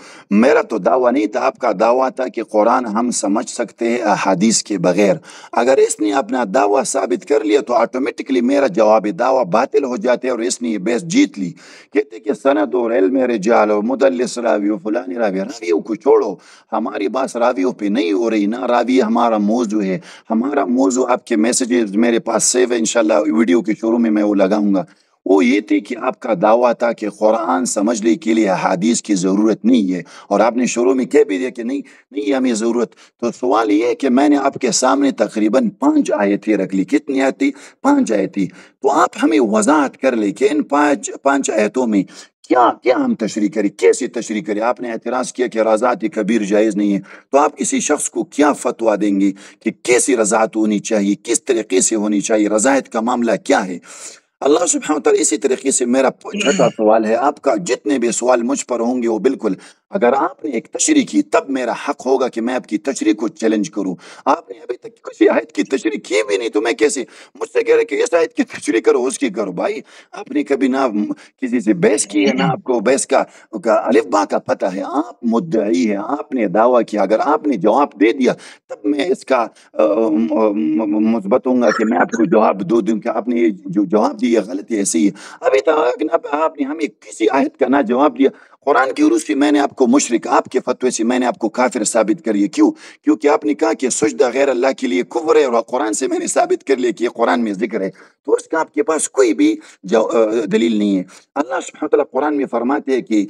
میرا تو دعویٰ نہیں تھا، آپ کا دعویٰ تھا کہ قرآن ہم سمجھ سکتے ہیں احادیث کے بغیر۔ اگر اس نے اپنا دعویٰ ثابت کر لیا تو آٹومیٹکلی میرا جواب دعویٰ باطل ہو جاتے اور اس نے یہ بحث جیت لی۔ کہتے کہ سند اور علم رجال اور مدلس راوی و فلانی راوی، راویوں کو چھوڑو، ہماری بات راویوں پہ نہیں ہو رہی، نہ راوی ہمارا موضوع ہے۔ ہمارا موضوع، آپ کے میسیجز میرے پاس سیو ہے، انشاءاللہ ویڈیو کے شروع میں وہ لگاؤں گا، وہ یہ تھی کہ آپ کا دعویٰ تھا کہ قرآن سمجھنے کے لیے احادیث کی ضرورت نہیں ہے، اور آپ نے شروع میں کہہ بھی دیا کہ نہیں ہمیں ضرورت۔ تو سوال یہ ہے کہ میں نے آپ کے سامنے تقریباً 5 آیتیں رکھ لی، کتنی آیتیں؟ 5 آیتیں۔ تو آپ ہمیں وضاحت کر لیں کہ ان 5 آیتوں میں کیا ہم تشریح کریں، کیسے تشریح کریں؟ آپ نے اعتراض کیا کہ رضاعت کبیر جائز نہیں ہے، تو آپ کسی شخص کو کیا فتویٰ دیں گے کہ کیسی رضاعت ہونی چاہیے، کس طریقے سے ہونی چاہیے، رضاعت کا معاملہ کیا ہے؟ اللہ سبحانہ وتعالی اسی طریقے سے میرا چھٹا سوال ہے، آپ کا جتنے بھی سوال مجھ پر ہوں گے وہ بالکل، اگر آپ نے ایک تشریح کی تب میرا حق ہوگا کہ میں آپ کی تشریح کو چیلنج کروں۔ آپ نے ابھی تک کسی آیت کی تشریح کی بھی نہیں، تو میں کیسے مجھ سے کہہ رہے کہ اس آیت کی تشریح کرو، اس کی کرو؟ بھائی آپ نے کبھی نہ کسی سے بحث کی ہے، نہ آپ کو بحث کا الف با کا پتہ ہے، آپ مدعی ہے، آپ نے دعویٰ کیا، اگر آپ نے جواب دے دیا تب میں اس کا مثبت ہوں گا کہ میں آپ کو جواب دوں کہ آپ نے جو جواب دیا غلط ہے، ایسی ہے۔ ابھی تک آپ نے ہمیں کسی آیت کا نہ جواب دیا۔ قرآن کی عروج سے میں نے آپ کو مشرک، آپ کے فتوے سے میں نے آپ کو کافر ثابت کر لیا۔ کیوں؟ کیونکہ آپ نے کہا کہ سجدہ غیر اللہ کے لیے کفر ہے، اور قرآن سے میں نے ثابت کر لیا کہ یہ قرآن میں ذکر ہے، تو اس کا آپ کے پاس کوئی بھی دلیل نہیں ہے۔ اللہ سبحانہ وتعالی قرآن میں فرماتے ہیں کہ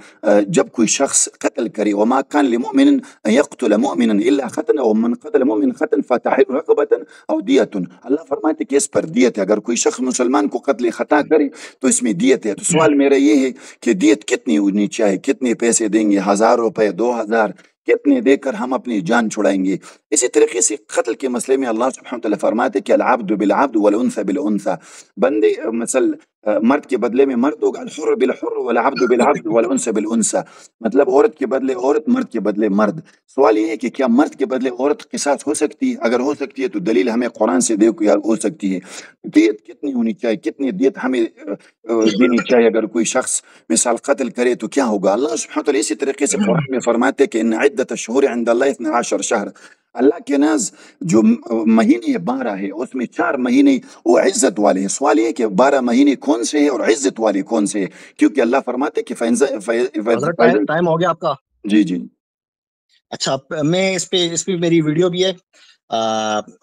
جب کوئی شخص قتل کرے، وما کان لمؤمن ان یقتل مؤمنا الا خطأ ومن قتل مؤمنا خطأ فتحرير رقبة او دیت، اللہ فرماتے کہ اس پر دیت ہے، اگر کوئی شخص مسلمان کو قتل خطا کرے تو اس میں دیت ہے۔ تو سوال میرا یہ ہے کہ دیت کتنی ہونی چاہیے، کتنے پیسے دیں گے، 1000 روپے، 2000، کتنے دے کر ہم اپنی جان چھڑائیں گے؟ اسی طریقے سے قتل کے مسئلے میں اللہ سبحانہ وتعالی فرماتے کہ العبد بالعبد والانثى بالانثى، بندے مثل مرد کے بدلے میں مرد ہوگا، الحر بالحر والعبد بالعبد والانثى بالانثى، مطلب عورت کے بدلے عورت، مرد کے بدلے مرد۔ سوال یہ ہے کہ کیا مرد کے بدلے عورت قصاص ہو سکتی ہے؟ اگر ہو سکتی ہے تو دلیل ہمیں قرآن سے دے کہ ہو سکتی ہے۔ دیت کتنی ہونی چاہیے، کتنی دیت ہمیں دینی چاہیے اگر کوئی شخص مثال قتل کرے تو کیا ہوگا؟ اللہ سبحانہ وتعالی اسی طریقے سے قرآن میں فرماتے کہ ان عدت الشہور عند اللہ 12 شہر، اللہ کے ناز جو مہینے 12 ہے اس میں 4 مہینے وہ عزت والے ہیں۔ سوال یہ کہ 12 مہینے کون سے ہیں اور عزت والے کون سے ہیں؟ کیونکہ اللہ فرماتے کہ ٹائم ہو گیا آپ کا؟ جی جی اچھا میں اس پہ میری ویڈیو بھی ہے۔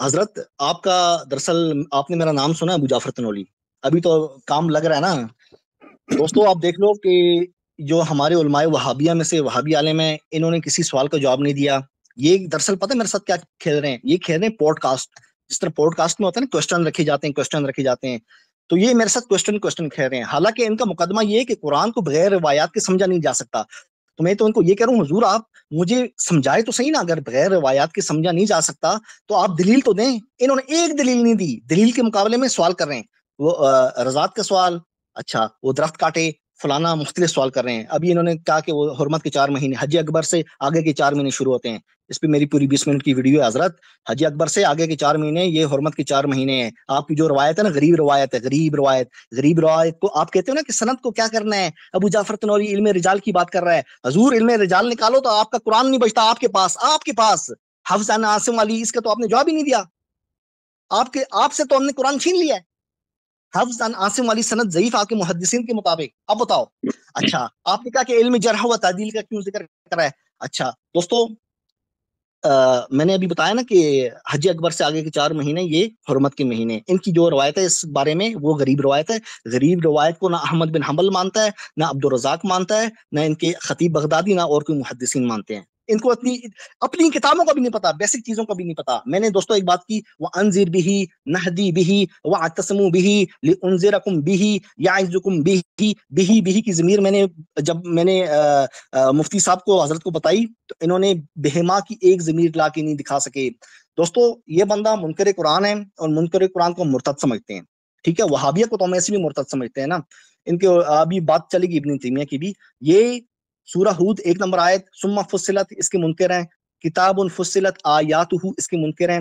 حضرت آپ کا دراصل آپ نے میرا نام سنا ابو جعفر تنولی، ابھی تو کام لگ رہا ہے نا دوستو؟ آپ دیکھ لو کہ جو ہمارے علماء وہابیہ میں سے وہابی عالم ہیں، انہوں نے کسی سوال کا جواب نہیں دیا۔ یہ دراصل پتہ ہے میرے ساتھ کیا کھیل رہے ہیں؟ یہ کھیل رہے ہیں پوڈ کاسٹ، جس طرح پوڈ کاسٹ میں ہوتا ہے نا کوشچن رکھے جاتے ہیں، تو یہ میرے ساتھ کوشچن کھیل رہے ہیں۔ حالانکہ ان کا مقدمہ یہ ہے کہ قرآن کو بغیر روایات کے سمجھا نہیں جا سکتا، تو میں تو ان کو یہ کہہ رہا ہوں حضور آپ مجھے سمجھائے تو صحیح نا، اگر بغیر روایات کے سمجھا نہیں جا سکتا تو آپ دلیل تو دیں۔ انہوں نے ایک دلیل نہیں دی، دلیل کے مقابلے میں سوال کر رہے ہیں، وہ رضاعت کا سوال، اچھا وہ درخت کاٹے فلانا مختلف سوال کر رہے ہیں. ابھی انہوں نے کہا کہ وہ حرمت کے 4 مہینے حج اکبر سے آگے کے 4 مہینے شروع ہوتے ہیں. اس پہ میری پوری 20 منٹ کی ویڈیو ہے حضرت. حج اکبر سے آگے کے 4 مہینے یہ حرمت کے 4 مہینے ہیں. آپ کی جو روایت ہے نا غریب روایت ہے, غریب روایت کو آپ کہتے ہو نا کہ سند کو کیا کرنا ہے. ابو جعفر تنوری علم رجال کی بات کر رہا ہے. حضور علم رجال نکالو تو آپ کا قرآن نہیں بچتا آپ کے پاس. حفظ عن عاصم علی, اس کا تو آپ نے جواب ہی نہیں دیا. آپ سے تو ہم نے قرآن چھین لیا ہے. حفظ عن عاصم علی سند ضعیف آپ کے محدثین کے مطابق. اب بتاؤ. اچھا آپ نے کہا کہ علم جرح و تعدیل کا کیوں ذکر کر رہا ہے. اچھا دوستو, میں نے ابھی بتایا نا کہ حج اکبر سے آگے کے 4 مہینے یہ حرمت کے مہینے. ان کی جو روایت ہے اس بارے میں وہ غریب روایت ہے. غریب روایت کو نہ احمد بن حنبل مانتا ہے, نہ عبدالرزاق مانتا ہے, نہ ان کے خطیب بغدادی, نہ اور کوئی محدثین مانتے ہیں. ان کو اپنی کتابوں کا بھی نہیں پتا, بیسک چیزوں کا بھی نہیں پتا. میں نے دوستو ایک بات کی, وَأَنذِرْ بِهِ نَهْدِي بِهِ وَاعْتَصِمُوا بِهِ لِأُنذِرَكُمْ بِهِ يَعِظُكُمْ بِهِ کی ضمیر جب میں نے مفتی صاحب کو حضرت کو بتائی تو انہوں نے بہما کی ایک ضمیر لا کے نہیں دکھا سکے. دوستو یہ بندہ منکر قرآن ہے اور منکر قرآن کو مرتد سمجھتے ہیں. ٹھیک ہے, وہابیہ کو تو ہم ایسے بھی مرتد سمجھتے ہیں نا. ان کے ابھی بات چلے گی ابن تیمیہ کی بھی. یہ سورہ ہود 1 نمبر آیت ثم فصلت اس کے منکر ہیں, کتاب فصلت آیاتہ اس کے منکر ہیں,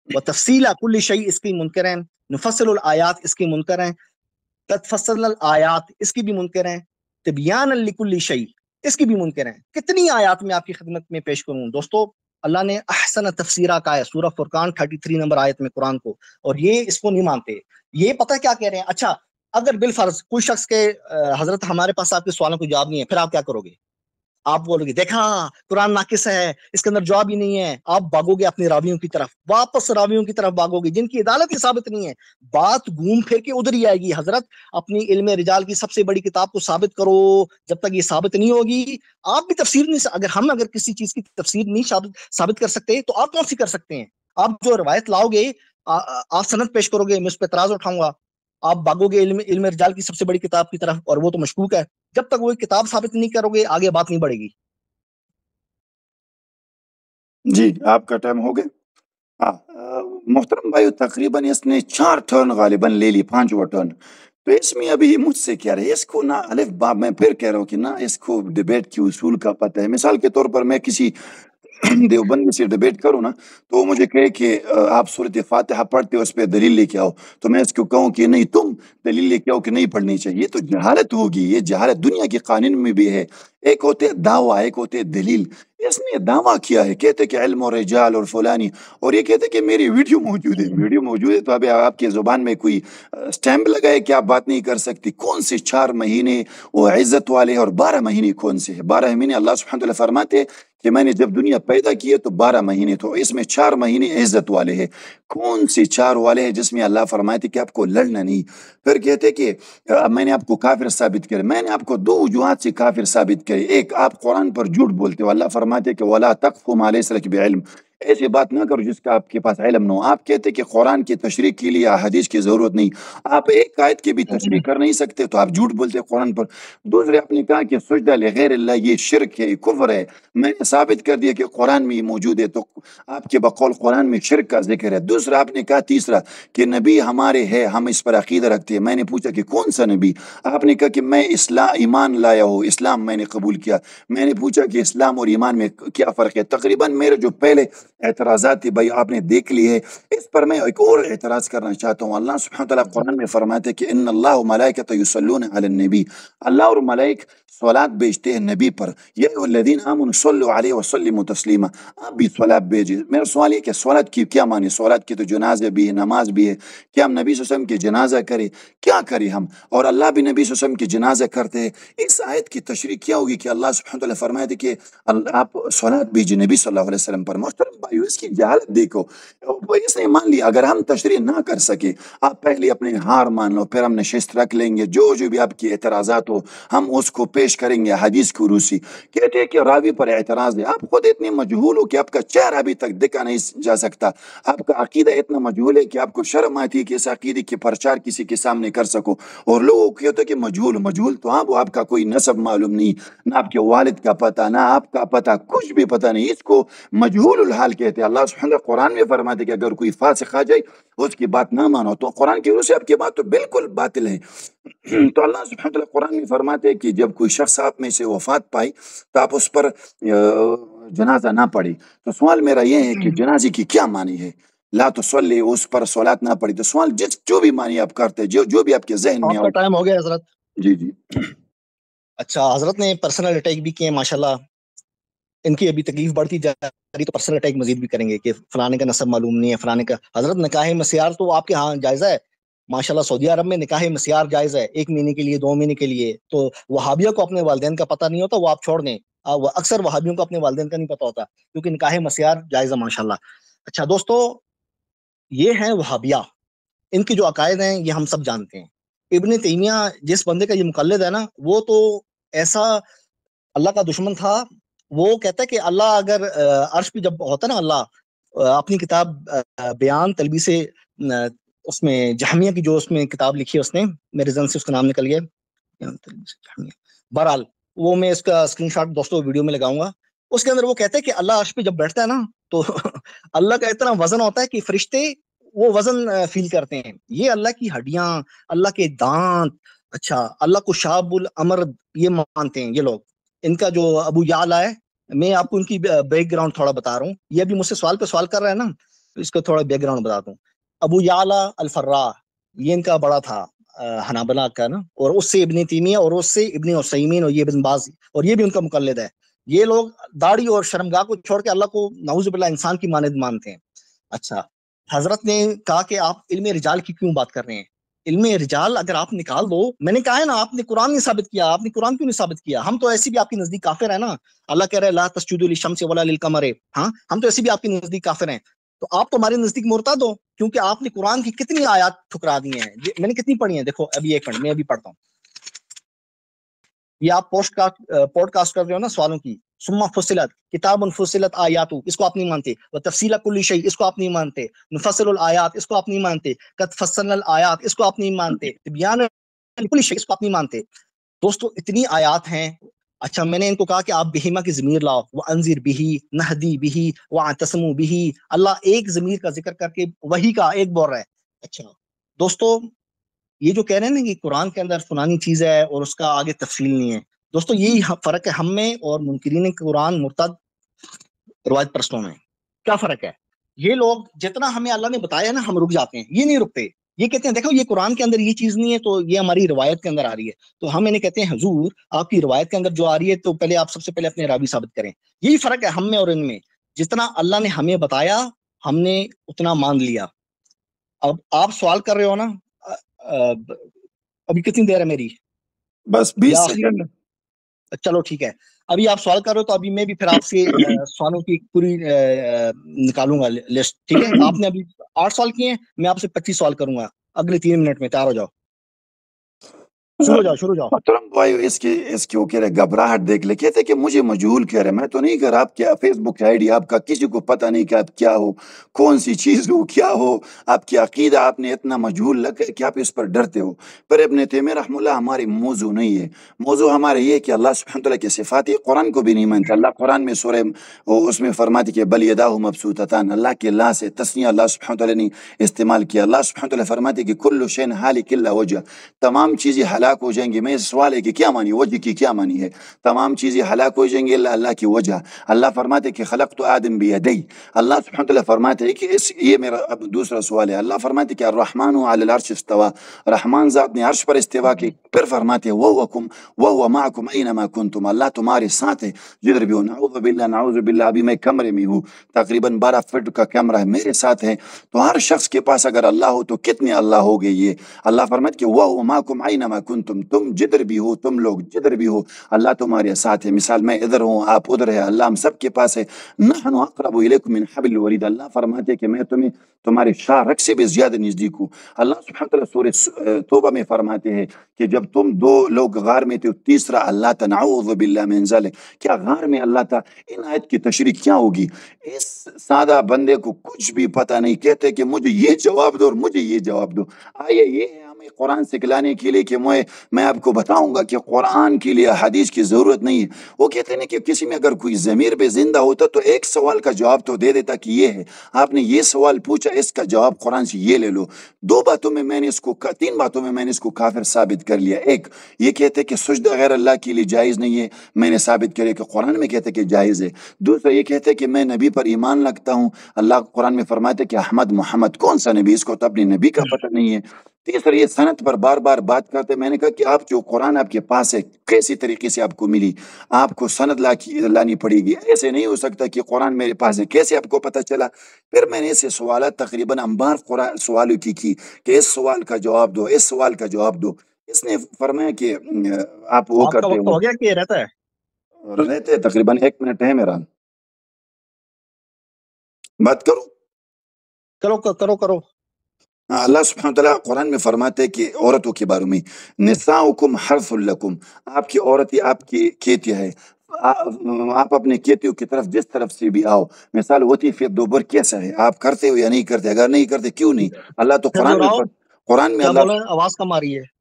وتفصیل کل شیء اس کے منکر ہیں, نفصل الآیات اس کے منکر ہیں, قد فصل الآیات اس کی بھی منکر ہیں, تبیان لکل شیء اس کی بھی منکر ہیں. کتنی آیات میں آپ کی خدمت میں پیش کروں دوستو. اللہ نے احسن تفسیرہ کہا ہے سورہ فرقان 33 نمبر آیت میں قرآن کو, اور یہ اس کو نہیں مانتے. یہ پتہ کیا کہہ رہے ہیں. اچھا اگر بالفرض کوئی شخص کے حضرت ہمارے پاس آپ کے سوالوں کو جواب نہیں ہے, پھر آپ کیا کرو گے. آپ بولو گے دیکھا قرآن ناقص ہے, اس کے اندر جواب ہی نہیں ہے. آپ بھاگو گے اپنے راویوں کی طرف, واپس راویوں کی طرف بھاگو گے جن کی عدالت ہی ثابت نہیں ہے. بات گھوم پھر کے ادھر ہی آئے گی. حضرت اپنی علم رجال کی سب سے بڑی کتاب کو ثابت کرو. جب تک یہ ثابت نہیں ہوگی آپ بھی تفسیر نہیں, اگر کسی چیز کی تفسیر نہیں ثابت کر سکتے تو آپ کون سی کر سکتے ہیں. آپ جو روایت لاؤ گے, آپ سند پیش کرو گے, میں اس پہ اعتراض اٹھاؤں گا. آپ بھاگو گے علم رجال کی سب سے بڑی کتاب کی طرف, اور وہ تو مشکوک ہے. جب تک وہ کتاب ثابت نہیں کرو گے آگے بات نہیں بڑھے گی. جی آپ کا ٹائم ہو گیا. محترم بھائی تقریباً اس نے 4 ٹرن غالباً لے لی, 5واں ٹرن. تو اس میں ابھی مجھ سے کہہ رہے اس کو نہ الف باب, میں پھر کہہ رہا ہوں کہ نہ اس کو ڈیبیٹ کی اصول کا پتہ ہے. مثال کے طور پر میں کسی دیوبندی سے ڈیبیٹ کروں نا, تو وہ مجھے کہے کہ آپ صورت فاتحہ پڑھتے ہو, اس پہ دلیل لے کے آؤ. تو میں اس کو کہوں کہ نہیں, تم دلیل لے کے آؤ کہ نہیں پڑھنی چاہیے. تو جہالت ہوگی. یہ جہالت دنیا کے قانون میں بھی ہے. ایک ہوتے دعویٰ, ایک ہوتے دلیل. اس نے دعویٰ کیا ہے, کہتے کہ علم اور رجال اور فلانی, اور یہ کہتے کہ میری ویڈیو موجود ہے. ویڈیو موجود ہے تو ابھی آپ کی زبان میں کوئی سٹیمپ لگائے کہ آپ بات نہیں کر سکتی. کون سے 4 مہینے وہ عزت والے اور 12 مہینے کون سے ہے. 12 مہینے اللہ سبحانہ وتعالی فرماتے کہ میں نے جب دنیا پیدا کی ہے تو 12 مہینے, تو اس میں 4 مہینے عزت والے ہیں. کون سے 4 والے ہیں جس میں اللہ فرماتے کہ آپ کو لڑنا نہیں. پھر کہتے کہ میں نے آپ کو کافر ثابت کرے. میں نے آپ کو 2 وجوہات سے کافر ثابت کرے. ایک, آپ قرآن پر جھوٹ بولتے ہو. اللہ فرماتے کہ وَلَا تَقْفُ مَا لَيْسَ لَكَ بِعِلْمٍ, ایسی بات نہ کرو جس کا آپ کے پاس علم نہ ہو. آپ کہتے کہ قرآن کی تشریح کے لیے حدیث کی ضرورت نہیں. آپ ایک آیت کی بھی تشریح کر نہیں سکتے تو آپ جھوٹ بولتے قرآن پر. دوسرے, آپ نے کہا کہ سجدہ لغیر اللہ یہ شرک ہے, کفر ہے. میں نے ثابت کر دیا کہ قرآن میں یہ موجود ہے, تو آپ کے بقول قرآن میں شرک کا ذکر ہے. دوسرا آپ نے کہا, تیسرا کہ نبی ہمارے ہے, ہم اس پر عقیدہ رکھتے ہیں. میں نے پوچھا کہ کون سا نبی. آپ نے کہا کہ میں ایمان لایا ہوں, اسلام میں نے قبول کیا. میں نے پوچھا کہ اسلام اور ایمان میں کیا فرق ہے. تقریباً میرے جو پہلے اعتراضات تھے بھائی آپ نے دیکھ لی ہے. اس پر میں ایک اور اعتراض کرنا چاہتا ہوں. اللہ سبحانہ وتعالی قرآن میں فرماتے ہیں کہ ان اللہ و ملائکۃ یصلون علی النبی, اللہ اور ملائک صلات بھیجتے ہیں نبی پر. یا ایھا الذین آمنوا صلوا علیہ وسلموا تسلیما, آپ بھی صلات بھیجیے. میرا سوال یہ کہ صلات کی کیا معنی. صلات کی تو جنازہ بھی ہے, نماز بھی ہے. کیا ہم نبی صلی اللہ علیہ وسلم کی جنازہ کریں, کیا کریں ہم, اور اللہ بھی نبی صلی اللہ علیہ وسلم کی جنازہ کرتے ہیں. اس آیت کی تشریح کیا ہوگی کہ اللہ سبحانہ وتعالی فرمائے تھے کہ آپ صلات بھیجیے نبی صلی اللہ علیہ وسلم پر. محترم بھائیو اس کی جہالت دیکھو. اس نے مان لیا, اگر ہم تشریح نہ کر سکے, آپ پہلے اپنے ہار مان لو, پھر ہم نشست رکھ لیں گے. جو بھی آپ کی اعتراضات ہو ہم اس کو پیش کریں گے حدیث کی روسی. کہتے ہیں کہ راوی پر اعتراض ہے. آپ خود اتنے مجہول ہو کہ آپ کا چہرہ ابھی تک دیکھا نہیں جا سکتا. آپ کا عقیدہ اتنا مجہول ہے کہ آپ کو شرم آتی ہے کہ اس عقیدے کی پرچار کسی کے سامنے کر سکو. اور لوگوں کو کہتے ہیں کہ مجہول تو آپ کا کوئی نسب معلوم نہیں, نہ آپ کے والد کا پتہ, نہ آپ کا پتہ, کچھ بھی پتہ نہیں. اس کو مجہول الحال حال کہتے ہیں. اللہ سبحانہ وتعالی قرآن میں فرماتے کہ اگر کوئی فاسق آ جائے اس کی بات نہ مانو تو قرآن کی وجہ سے آپ کی بات تو بالکل باطل ہے. تو اللہ سبحانہ وتعالی قرآن میں فرماتے ہیں کہ جب کوئی شخص آپ میں سے وفات پائے تو آپ اس پر جنازہ نہ پڑھی. تو سوال میرا یہ ہے کہ جنازے کی کیا معنی ہے؟ لا تصلی، اس پر صلات نہ پڑھی. تو سوال جو بھی معنی آپ کرتے جو بھی آپ کے ذہن میں آپ آؤ. کا ٹائم ہو گیا حضرت. جی جی. اچھا، حضرت نے پرسنل اٹیک بھی کیے ماشاءاللہ. ان کی ابھی تکلیف بڑھتی جا رہی تو پرسنل اٹیک مزید بھی کریں گے کہ فلانے کا نسب معلوم نہیں ہے، فلانے کا. حضرت نکاح مسیار تو آپ کے ہاں جائزہ ہے ماشاءاللہ. سعودی عرب میں نکاح مسیار جائز ہے، 1 مہینے کے لیے، 2 مہینے کے لیے. تو وہابیوں کو اپنے والدین کا پتہ نہیں ہوتا، وہ آپ چھوڑ دیں. اکثر وہابیوں کو اپنے والدین کا نہیں پتہ ہوتا کیونکہ نکاح مسیار جائز ہے ماشاءاللہ. اچھا دوستو، یہ ہیں وہابیہ. ان کی جو عقائد ہیں یہ ہم سب جانتے ہیں. ابن تیمیہ جس بندے کا یہ مقلد ہے نا، وہ تو ایسا اللہ کا دشمن تھا. وہ کہتا ہے کہ اللہ اگر عرش پہ جب ہوتا ہے نا، اللہ اپنی کتاب بیان تلبیس اس میں جہمیہ کی جو اس میں کتاب لکھی ہے اس نے، میرے ذہن سے اس کا نام نکل گیا. بہرحال وہ میں اس کا اسکرین شاٹ دوستوں ویڈیو میں لگاؤں گا. اس کے اندر وہ کہتے ہیں کہ اللہ عرش پہ جب بیٹھتا ہے نا تو اللہ کا اتنا وزن ہوتا ہے کہ فرشتے وہ وزن فیل کرتے ہیں. یہ اللہ کی ہڈیاں، اللہ کے دانت. اچھا، اللہ کو شاب الامر یہ مانتے ہیں یہ لوگ. ان کا جو ابو یعلا ہے، میں آپ کو ان کی بیک گراؤنڈ تھوڑا بتا رہا ہوں. یہ ابھی مجھ سے سوال پہ سوال کر رہا ہے نا، اس کو تھوڑا بیک گراؤنڈ بتاتا ہوں. ابو یعلا الفراء یہ ان کا بڑا تھا حنابلہ کا نا، اور اس سے ابن تیمیہ، اور اس سے ابن عثیمین، اور یہ ابن باز، اور یہ بھی ان کا مقلد ہے. یہ لوگ داڑھی اور شرمگاہ کو چھوڑ کے اللہ کو نعوذ باللہ انسان کی مانند مانتے ہیں. اچھا، حضرت نے کہا کہ آپ علم رجال کی کیوں بات کر رہے ہیں؟ علم رجال اگر آپ نکال دو، میں نے کہا ہے نا، آپ نے قرآن نہیں ثابت کیا. آپ نے قرآن کیوں نہیں ثابت کیا؟ ہم تو ایسی بھی آپ کی نزدیک کافر ہیں نا. اللہ کہہ رہے لا تسجدوا للشمس ولا للقمر. ہاں، ہم تو ایسی بھی آپ کی نزدیک کافر ہیں. تو آپ تو ہمارے نزدیک مرتد ہو، کیونکہ آپ نے قرآن کی کتنی آیات ٹھکرا دی ہیں. میں نے کتنی پڑھی ہیں دیکھو ابھی. 1 منٹ میں ابھی پڑھتا ہوں. یہ آپ پوڈ کاسٹ کر رہے ہو نا سوالوں کی. ثم فصلت کتاب فصلت آیات، اس کو آپ نہیں مانتے. وتفصیل کل شیء، اس کو آپ نہیں مانتے. نفصل الآیات، اس کو آپ نہیں مانتے. قد فصلنا الآیات، اس کو آپ نہیں مانتے. بیان کل شیء، اس کو آپ نہیں مانتے. دوستو اتنی آیات ہیں. اچھا، میں نے ان کو کہا کہ آپ بہیمہ کی ضمیر لاؤ. وانذر به نہدی به واعتصموا به. اللہ ایک ضمیر کا ذکر کر کے وہی کا ایک بول رہا ہے. اچھا دوستو، یہ جو کہہ رہے ہیں نا کہ قرآن کے اندر فلانی چیز ہے اور اس کا آگے تفصیل نہیں ہے، دوستو یہی فرق ہے ہم میں اور منکرین قرآن مرتد روایت پرستوں میں. کیا فرق ہے؟ یہ لوگ جتنا ہمیں اللہ نے بتایا نا ہم رک جاتے ہیں، یہ نہیں رکتے. یہ کہتے ہیں دیکھو یہ قرآن کے اندر یہ چیز نہیں ہے تو یہ ہماری روایت کے اندر آ رہی ہے. تو ہم انہیں کہتے ہیں حضور آپ کی روایت کے اندر جو آ رہی ہے تو پہلے آپ سب سے پہلے اپنے راوی ثابت کریں. یہی فرق ہے ہم میں اور ان میں. جتنا اللہ نے ہمیں بتایا ہم نے اتنا مان لیا. اب آپ سوال کر رہے ہو نا، ابھی کتنی دیر ہے میری؟ بس 20 یا سیکنڈ. چلو ٹھیک ہے. ابھی آپ سوال کر رہے ہو تو ابھی میں بھی پھر آپ سے سوالوں کی پوری نکالوں گا لسٹ. ٹھیک ہے، آپ نے ابھی 8 سوال کیے ہیں، میں آپ سے 25 سوال کروں گا اگلے 3 منٹ میں. تیار ہو جاؤ، شروع ہو جاؤ. محترم بھائی، اس کی وہ کہہ رہے گھبراہٹ دیکھ لے. کہتے کہ مجھے مجہول کہہ رہے. میں تو نہیں کہہ رہا. آپ کیا فیس بک آئی ڈی آپ کا کسی کو پتہ نہیں کہ آپ کیا ہو، کون سی چیز ہو، کیا ہو آپ کی عقیدہ. آپ نے اتنا مجہول لگا کہ آپ اس پر ڈرتے ہو. پر ابن تیمیہ رحمہ اللہ ہماری موضوع نہیں ہے. موضوع ہمارا یہ ہے کہ اللہ سبحانہ وتعالی کے صفات ہے. قرآن کو بھی نہیں مانتے. اللہ قرآن میں سورہ اس میں فرماتے کہ بل یداہ مبسوطتان. اللہ کے لا سے تسنیہ اللہ سبحانہ وتعالی نے استعمال کیا. اللہ سبحانہ وتعالی فرماتے کہ کل شیء ہالک الا وجہ، تمام چیزیں ہلاک ہو جائیں گی. میں سوال ہے کہ کیا مانی وجہ کی کیا مانی ہے؟ تمام چیزیں ہلاک ہو جائیں گی اللہ اللہ کی وجہ. اللہ فرماتے کہ خلقت آدم بیدی. اللہ سبحانہ وتعالی فرماتے ہیں کہ یہ میرا اب دوسرا سوال ہے. اللہ فرماتے کہ الرحمن علی العرش استوى، رحمان ذات نے عرش پر استوا کی. پھر فرماتے ہیں وہوکم وہو معکم اینما کنتم، اللہ تمہارے ساتھ ہے جدھر بھی ہو. نعوذ باللہ ابھی میں کمرے میں ہوں، تقریباً 12 فٹ کا کیمرہ ہے میرے ساتھ ہے. تو ہر شخص کے پاس اگر اللہ ہو تو کتنے اللہ ہو گئے. یہ اللہ فرماتے کہ وہو معکم اینما کنتم، تم جدھر بھی ہو، تم لوگ جدھر بھی ہو اللہ تمہارے ساتھ ہے. مثال میں ادھر ہوں آپ ادھر ہے، اللہ ہم سب کے پاس ہے. نحن اقرب الیکم من حبل الورید، اللہ فرماتے کہ میں تمہیں تمہارے شاہ رگ سے بھی زیادہ نزدیک ہوں. اللہ سبحانہ وتعالی سورہ توبہ میں فرماتے ہیں کہ جب تم 2 لوگ غار میں تھے، تیسرا اللہ تھا. نعوذ باللہ من ذلک. کیا غار میں اللہ تھا؟ ان آیت کی تشریح کیا ہوگی؟ اس سادہ بندے کو کچھ بھی پتہ نہیں، کہتے کہ مجھے یہ جواب دو اور مجھے یہ جواب دو. آئیے یہ ہمیں قرآن سکھلانے کے لیے کہ میں آپ کو بتاؤں گا کہ قرآن کے لیے حدیث کی ضرورت نہیں ہے. وہ کہتے ہیں کہ کسی میں اگر کوئی ضمیر پہ زندہ ہوتا تو ایک سوال کا جواب تو دے دیتا کہ یہ ہے. آپ نے یہ سوال پوچھا، اس کا جواب قرآن سے یہ لے لو. 3 باتوں میں میں نے اس کو کافر ثابت کر لیا. ایک، یہ کہتے کہ سجدہ غیر اللہ کے لیے جائز نہیں ہے، میں نے ثابت کرے کہ قرآن میں کہتے کہ جائز ہے. دوسرا یہ کہتے کہ میں نبی پر ایمان رکھتا ہوں، اللہ قرآن میں فرماتے کہ احمد محمد کون سا نبی، اس کو تو اپنے نبی کا پتہ نہیں ہے. تیسرا یہ سند پر بار بار بات کرتے. میں نے کہا کہ آپ جو قرآن آپ کے پاس ہے کیسی طریقے سے آپ کو ملی، آپ کو سند لانی پڑے گی. ایسے نہیں ہو سکتا کہ قرآن میرے پاس ہے، کیسے آپ کو پتہ چلا؟ پھر میں نے اسے سوالات تقریباً انبار سوالوں کی کہ اس سوال کا جواب دو، اس سوال کا جواب دو. اس نے فرمایا کہ آپ وہ آپ کا کرتے وقت ہو ہو گیا کہ یہ رہتا ہے؟ رہتے تقریباً 1 منٹ ہے میرا، بات کروں. کرو کرو کرو. اللہ سبحانہ وتعالیٰ قرآن میں فرماتے ہیں کہ عورتوں کے بارے میں، نساؤکم حرث لکم، آپ کی عورتیں آپ کی کھیتی ہے، آپ اپنے کھیتیوں کی طرف جس طرف سے بھی آؤ. مثال وتی فی الدبر کیسا ہے، آپ کرتے ہو یا نہیں کرتے؟ اگر نہیں کرتے کیوں نہیں؟ اللہ تو پھر دوہراؤ، قرآن میں کیا اللہ بول رہے ہیں؟ آواز کم آ رہی ہے.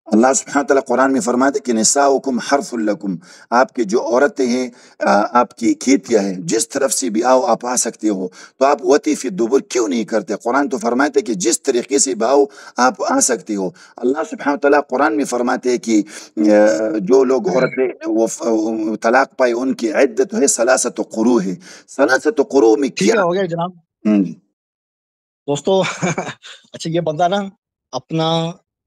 اللہ سبحانہ وتعالیٰ قرآن میں فرماتے کہ نساؤکم حرث لکم، آپ کی جو عورتیں ہیں آپ کی کھیتیاں ہیں، جس طرف سے بھی آؤ آپ آ سکتے ہو. تو آپ وتی فی الدبر کیوں نہیں کرتے؟ قرآن تو فرماتے کہ جس طریقے سے بھی آؤ آپ آ سکتے ہو. اللہ سبحانہ وتعالیٰ قرآن میں فرماتے ہیں کہ جو لوگ عورتیں وہ طلاق پائے ان کی عدت ہے 3 قروء ہے. 3 قروء میں ٹھیک کیا؟ ہے، ہو گیا جناب. دوستو اچھا، یہ بندہ نا اپنا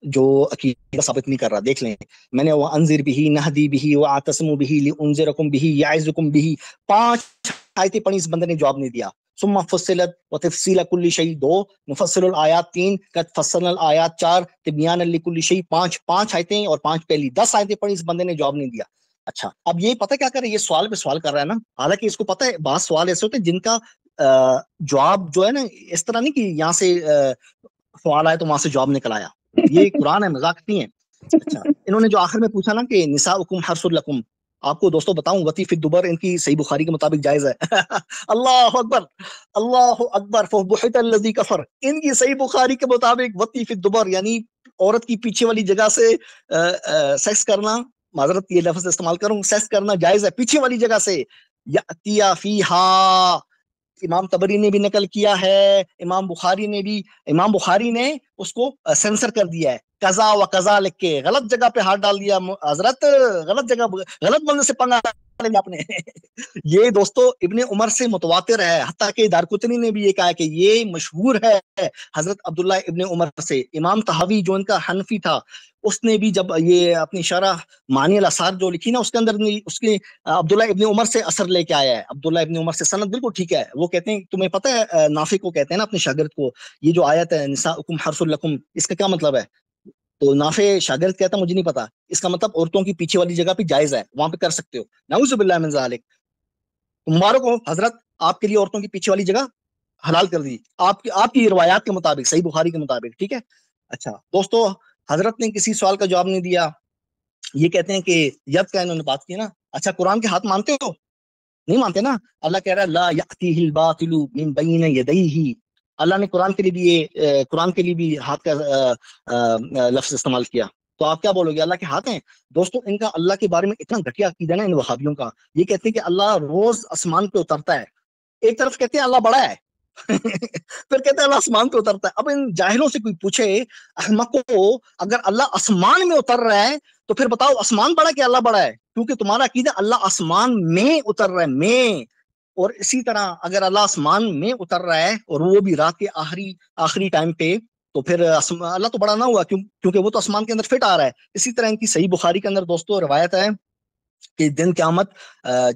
جو عقیدہ ثابت نہیں کر رہا. دیکھ لیں، میں نے وَأَنذِرْ بِهِ نَهْدِي بِهِ وَأَعْتَصِمُ بِهِ لِأُنذِرَكُم بِهِ يَعِظُكُم بِهِ 5 آیتیں پڑھی، اس بندے نے جواب نہیں دیا. ثم فصلت وتفصیل كل شيء 2، مفصل الآیات 3، قد فصلنا الآیات 4، تبیانا لكل شيء 5 آیتیں اور 5 پہلی 10 آیتیں پڑھی، اس بندے نے جواب نہیں دیا. اچھا، اب یہ پتہ کیا کرے، یہ سوال پہ سوال کر رہا ہے نا. حالانکہ اس کو پتہ ہے بعض سوال ایسے ہوتے ہیں جن کا جواب جو ہے نا اس طرح نہیں کہ یہاں سے سوال آئے تو وہاں سے جواب نکل آیا. یہ قرآن ہے، مذاق نہیں ہے. اچھا، انہوں نے جو آخر میں پوچھا نا کہ نساؤکم حرث لکم، آپ کو دوستوں بتاؤں وتی فی الدبر ان کی صحیح بخاری کے مطابق جائز ہے. اللہ اکبر، اللہ اکبر. فبہت الذی کفر، ان کی صحیح بخاری کے مطابق وتی فی الدبر یعنی عورت کی پیچھے والی جگہ سے سیکس کرنا، معذرت یہ لفظ استعمال کروں، سیکس کرنا جائز ہے پیچھے والی جگہ سے. یاتیا فیہا، امام طبری نے بھی نقل کیا ہے، امام بخاری نے اس کو سینسر کر دیا ہے. قضا و قضا لکھ کے غلط جگہ پہ ہاتھ ڈال دیا. حضرت غلط جگہ، غلط بندے سے پنگا آپ نے. یہ دوستو ابن عمر سے متواتر ہے، حتیٰ کہ دارقطنی نے بھی یہ کہا کہ یہ مشہور ہے حضرت عبداللہ ابن عمر سے. امام طحاوی جو ان کا حنفی تھا، اس نے بھی جب یہ اپنی شرح معنی الاثار جو لکھی نا، اس کے اندر اس کے عبداللہ ابن عمر سے اثر لے کے آیا ہے. عبداللہ ابن عمر سے سند بالکل ٹھیک ہے. وہ کہتے ہیں، تمہیں پتہ ہے نافع کو کہتے ہیں نا اپنے شاگرد کو، یہ جو آیت ہے نساؤکم حرث لکم، اس کا کیا مطلب ہے؟ تو نافع شاگرد کہتا مجھے نہیں پتا، اس کا مطلب عورتوں کی پیچھے والی جگہ پہ جائز ہے، وہاں پہ کر سکتے ہو. نعوذ باللہ من ذالک. مبارک ہو حضرت، آپ کے لیے عورتوں کی پیچھے والی جگہ حلال کر دی آپ کی روایات کے مطابق، صحیح بخاری کے مطابق. ٹھیک ہے. اچھا دوستو، حضرت نے کسی سوال کا جواب نہیں دیا. یہ کہتے ہیں کہ ید کا انہوں نے بات کی نا. اچھا، قرآن کے ہاتھ مانتے ہو؟ نہیں مانتے نا. اللہ کہہ رہا ہے لا یأتیہ الباطل من بین یدیہ. اللہ نے قرآن کے لیے بھی ہاتھ کا لفظ استعمال کیا. تو آپ کیا بولو گے اللہ کے ہاتھ ہیں؟ دوستو ان کا اللہ کے بارے میں اتنا گھٹیا عقیدہ نا ان وہابیوں کا. یہ کہتے ہیں کہ اللہ روز آسمان پہ اترتا ہے. ایک طرف کہتے ہیں اللہ بڑا ہے، پھر کہتے ہیں اللہ آسمان پہ اترتا ہے. اب ان جاہلوں سے کوئی پوچھے احمقو، اگر اللہ آسمان میں اتر رہا ہے تو پھر بتاؤ آسمان بڑا کہ اللہ بڑا ہے؟ کیونکہ تمہارا عقیدہ اللہ آسمان میں اتر رہا ہے، میں. اور اسی طرح اگر اللہ آسمان میں اتر رہا ہے اور وہ بھی رات کے آخری ٹائم پہ، تو پھر اللہ تو بڑا نہ ہوا کیونکہ وہ تو آسمان کے اندر فٹ آ رہا ہے. اسی طرح ان کی صحیح بخاری کے اندر دوستو روایت ہے کہ دن قیامت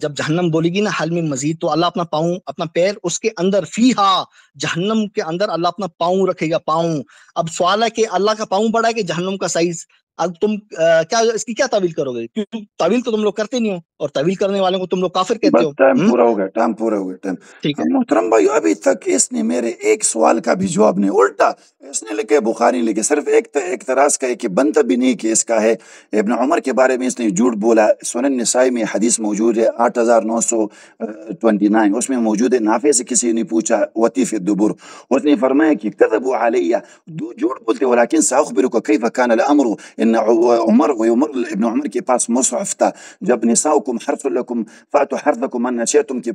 جب جہنم بولے گی نا حل میں مزید، تو اللہ اپنا پیر اس کے اندر، فیہا جہنم کے اندر اللہ اپنا پاؤں رکھے گا، پاؤں. اب سوال ہے کہ اللہ کا پاؤں بڑا ہے کہ جہنم کا سائز؟ اب تم کیا اس کی کیا تعویل کرو گے؟ کیوں تعویل تو تم لوگ کرتے نہیں ہو، اور تعویل کرنے والوں کو تم لوگ کافر کہتے بس ہو۔ ٹائم پورا ہو گیا، ٹائم پورا ہو گیا، ٹائم۔ ٹھیک ہے، محترم بھائی ابھی تک اس نے میرے ایک سوال کا بھی جواب نہیں، الٹا اس نے لکھے بخاری لکھے، صرف ایک اعتراض کا ہے کہ بنتا بھی نہیں کہ اس کا ہے ابن عمر کے بارے میں اس نے جھوٹ بولا۔ سنن نسائی میں حدیث موجود ہے 8929، اس میں موجود ہے، نافع سے کسی نے پوچھا وطیف الدبر، اس نے فرمایا کہ کذبوا علیہ، جھوٹ بولتے، ولیکن ساخبرک کیف کان الامر، ان عمر ابن عمر کے پاس مصحف تھا، جب نساؤکم حرث لکم فاتوا حرثکم ان شئتم کے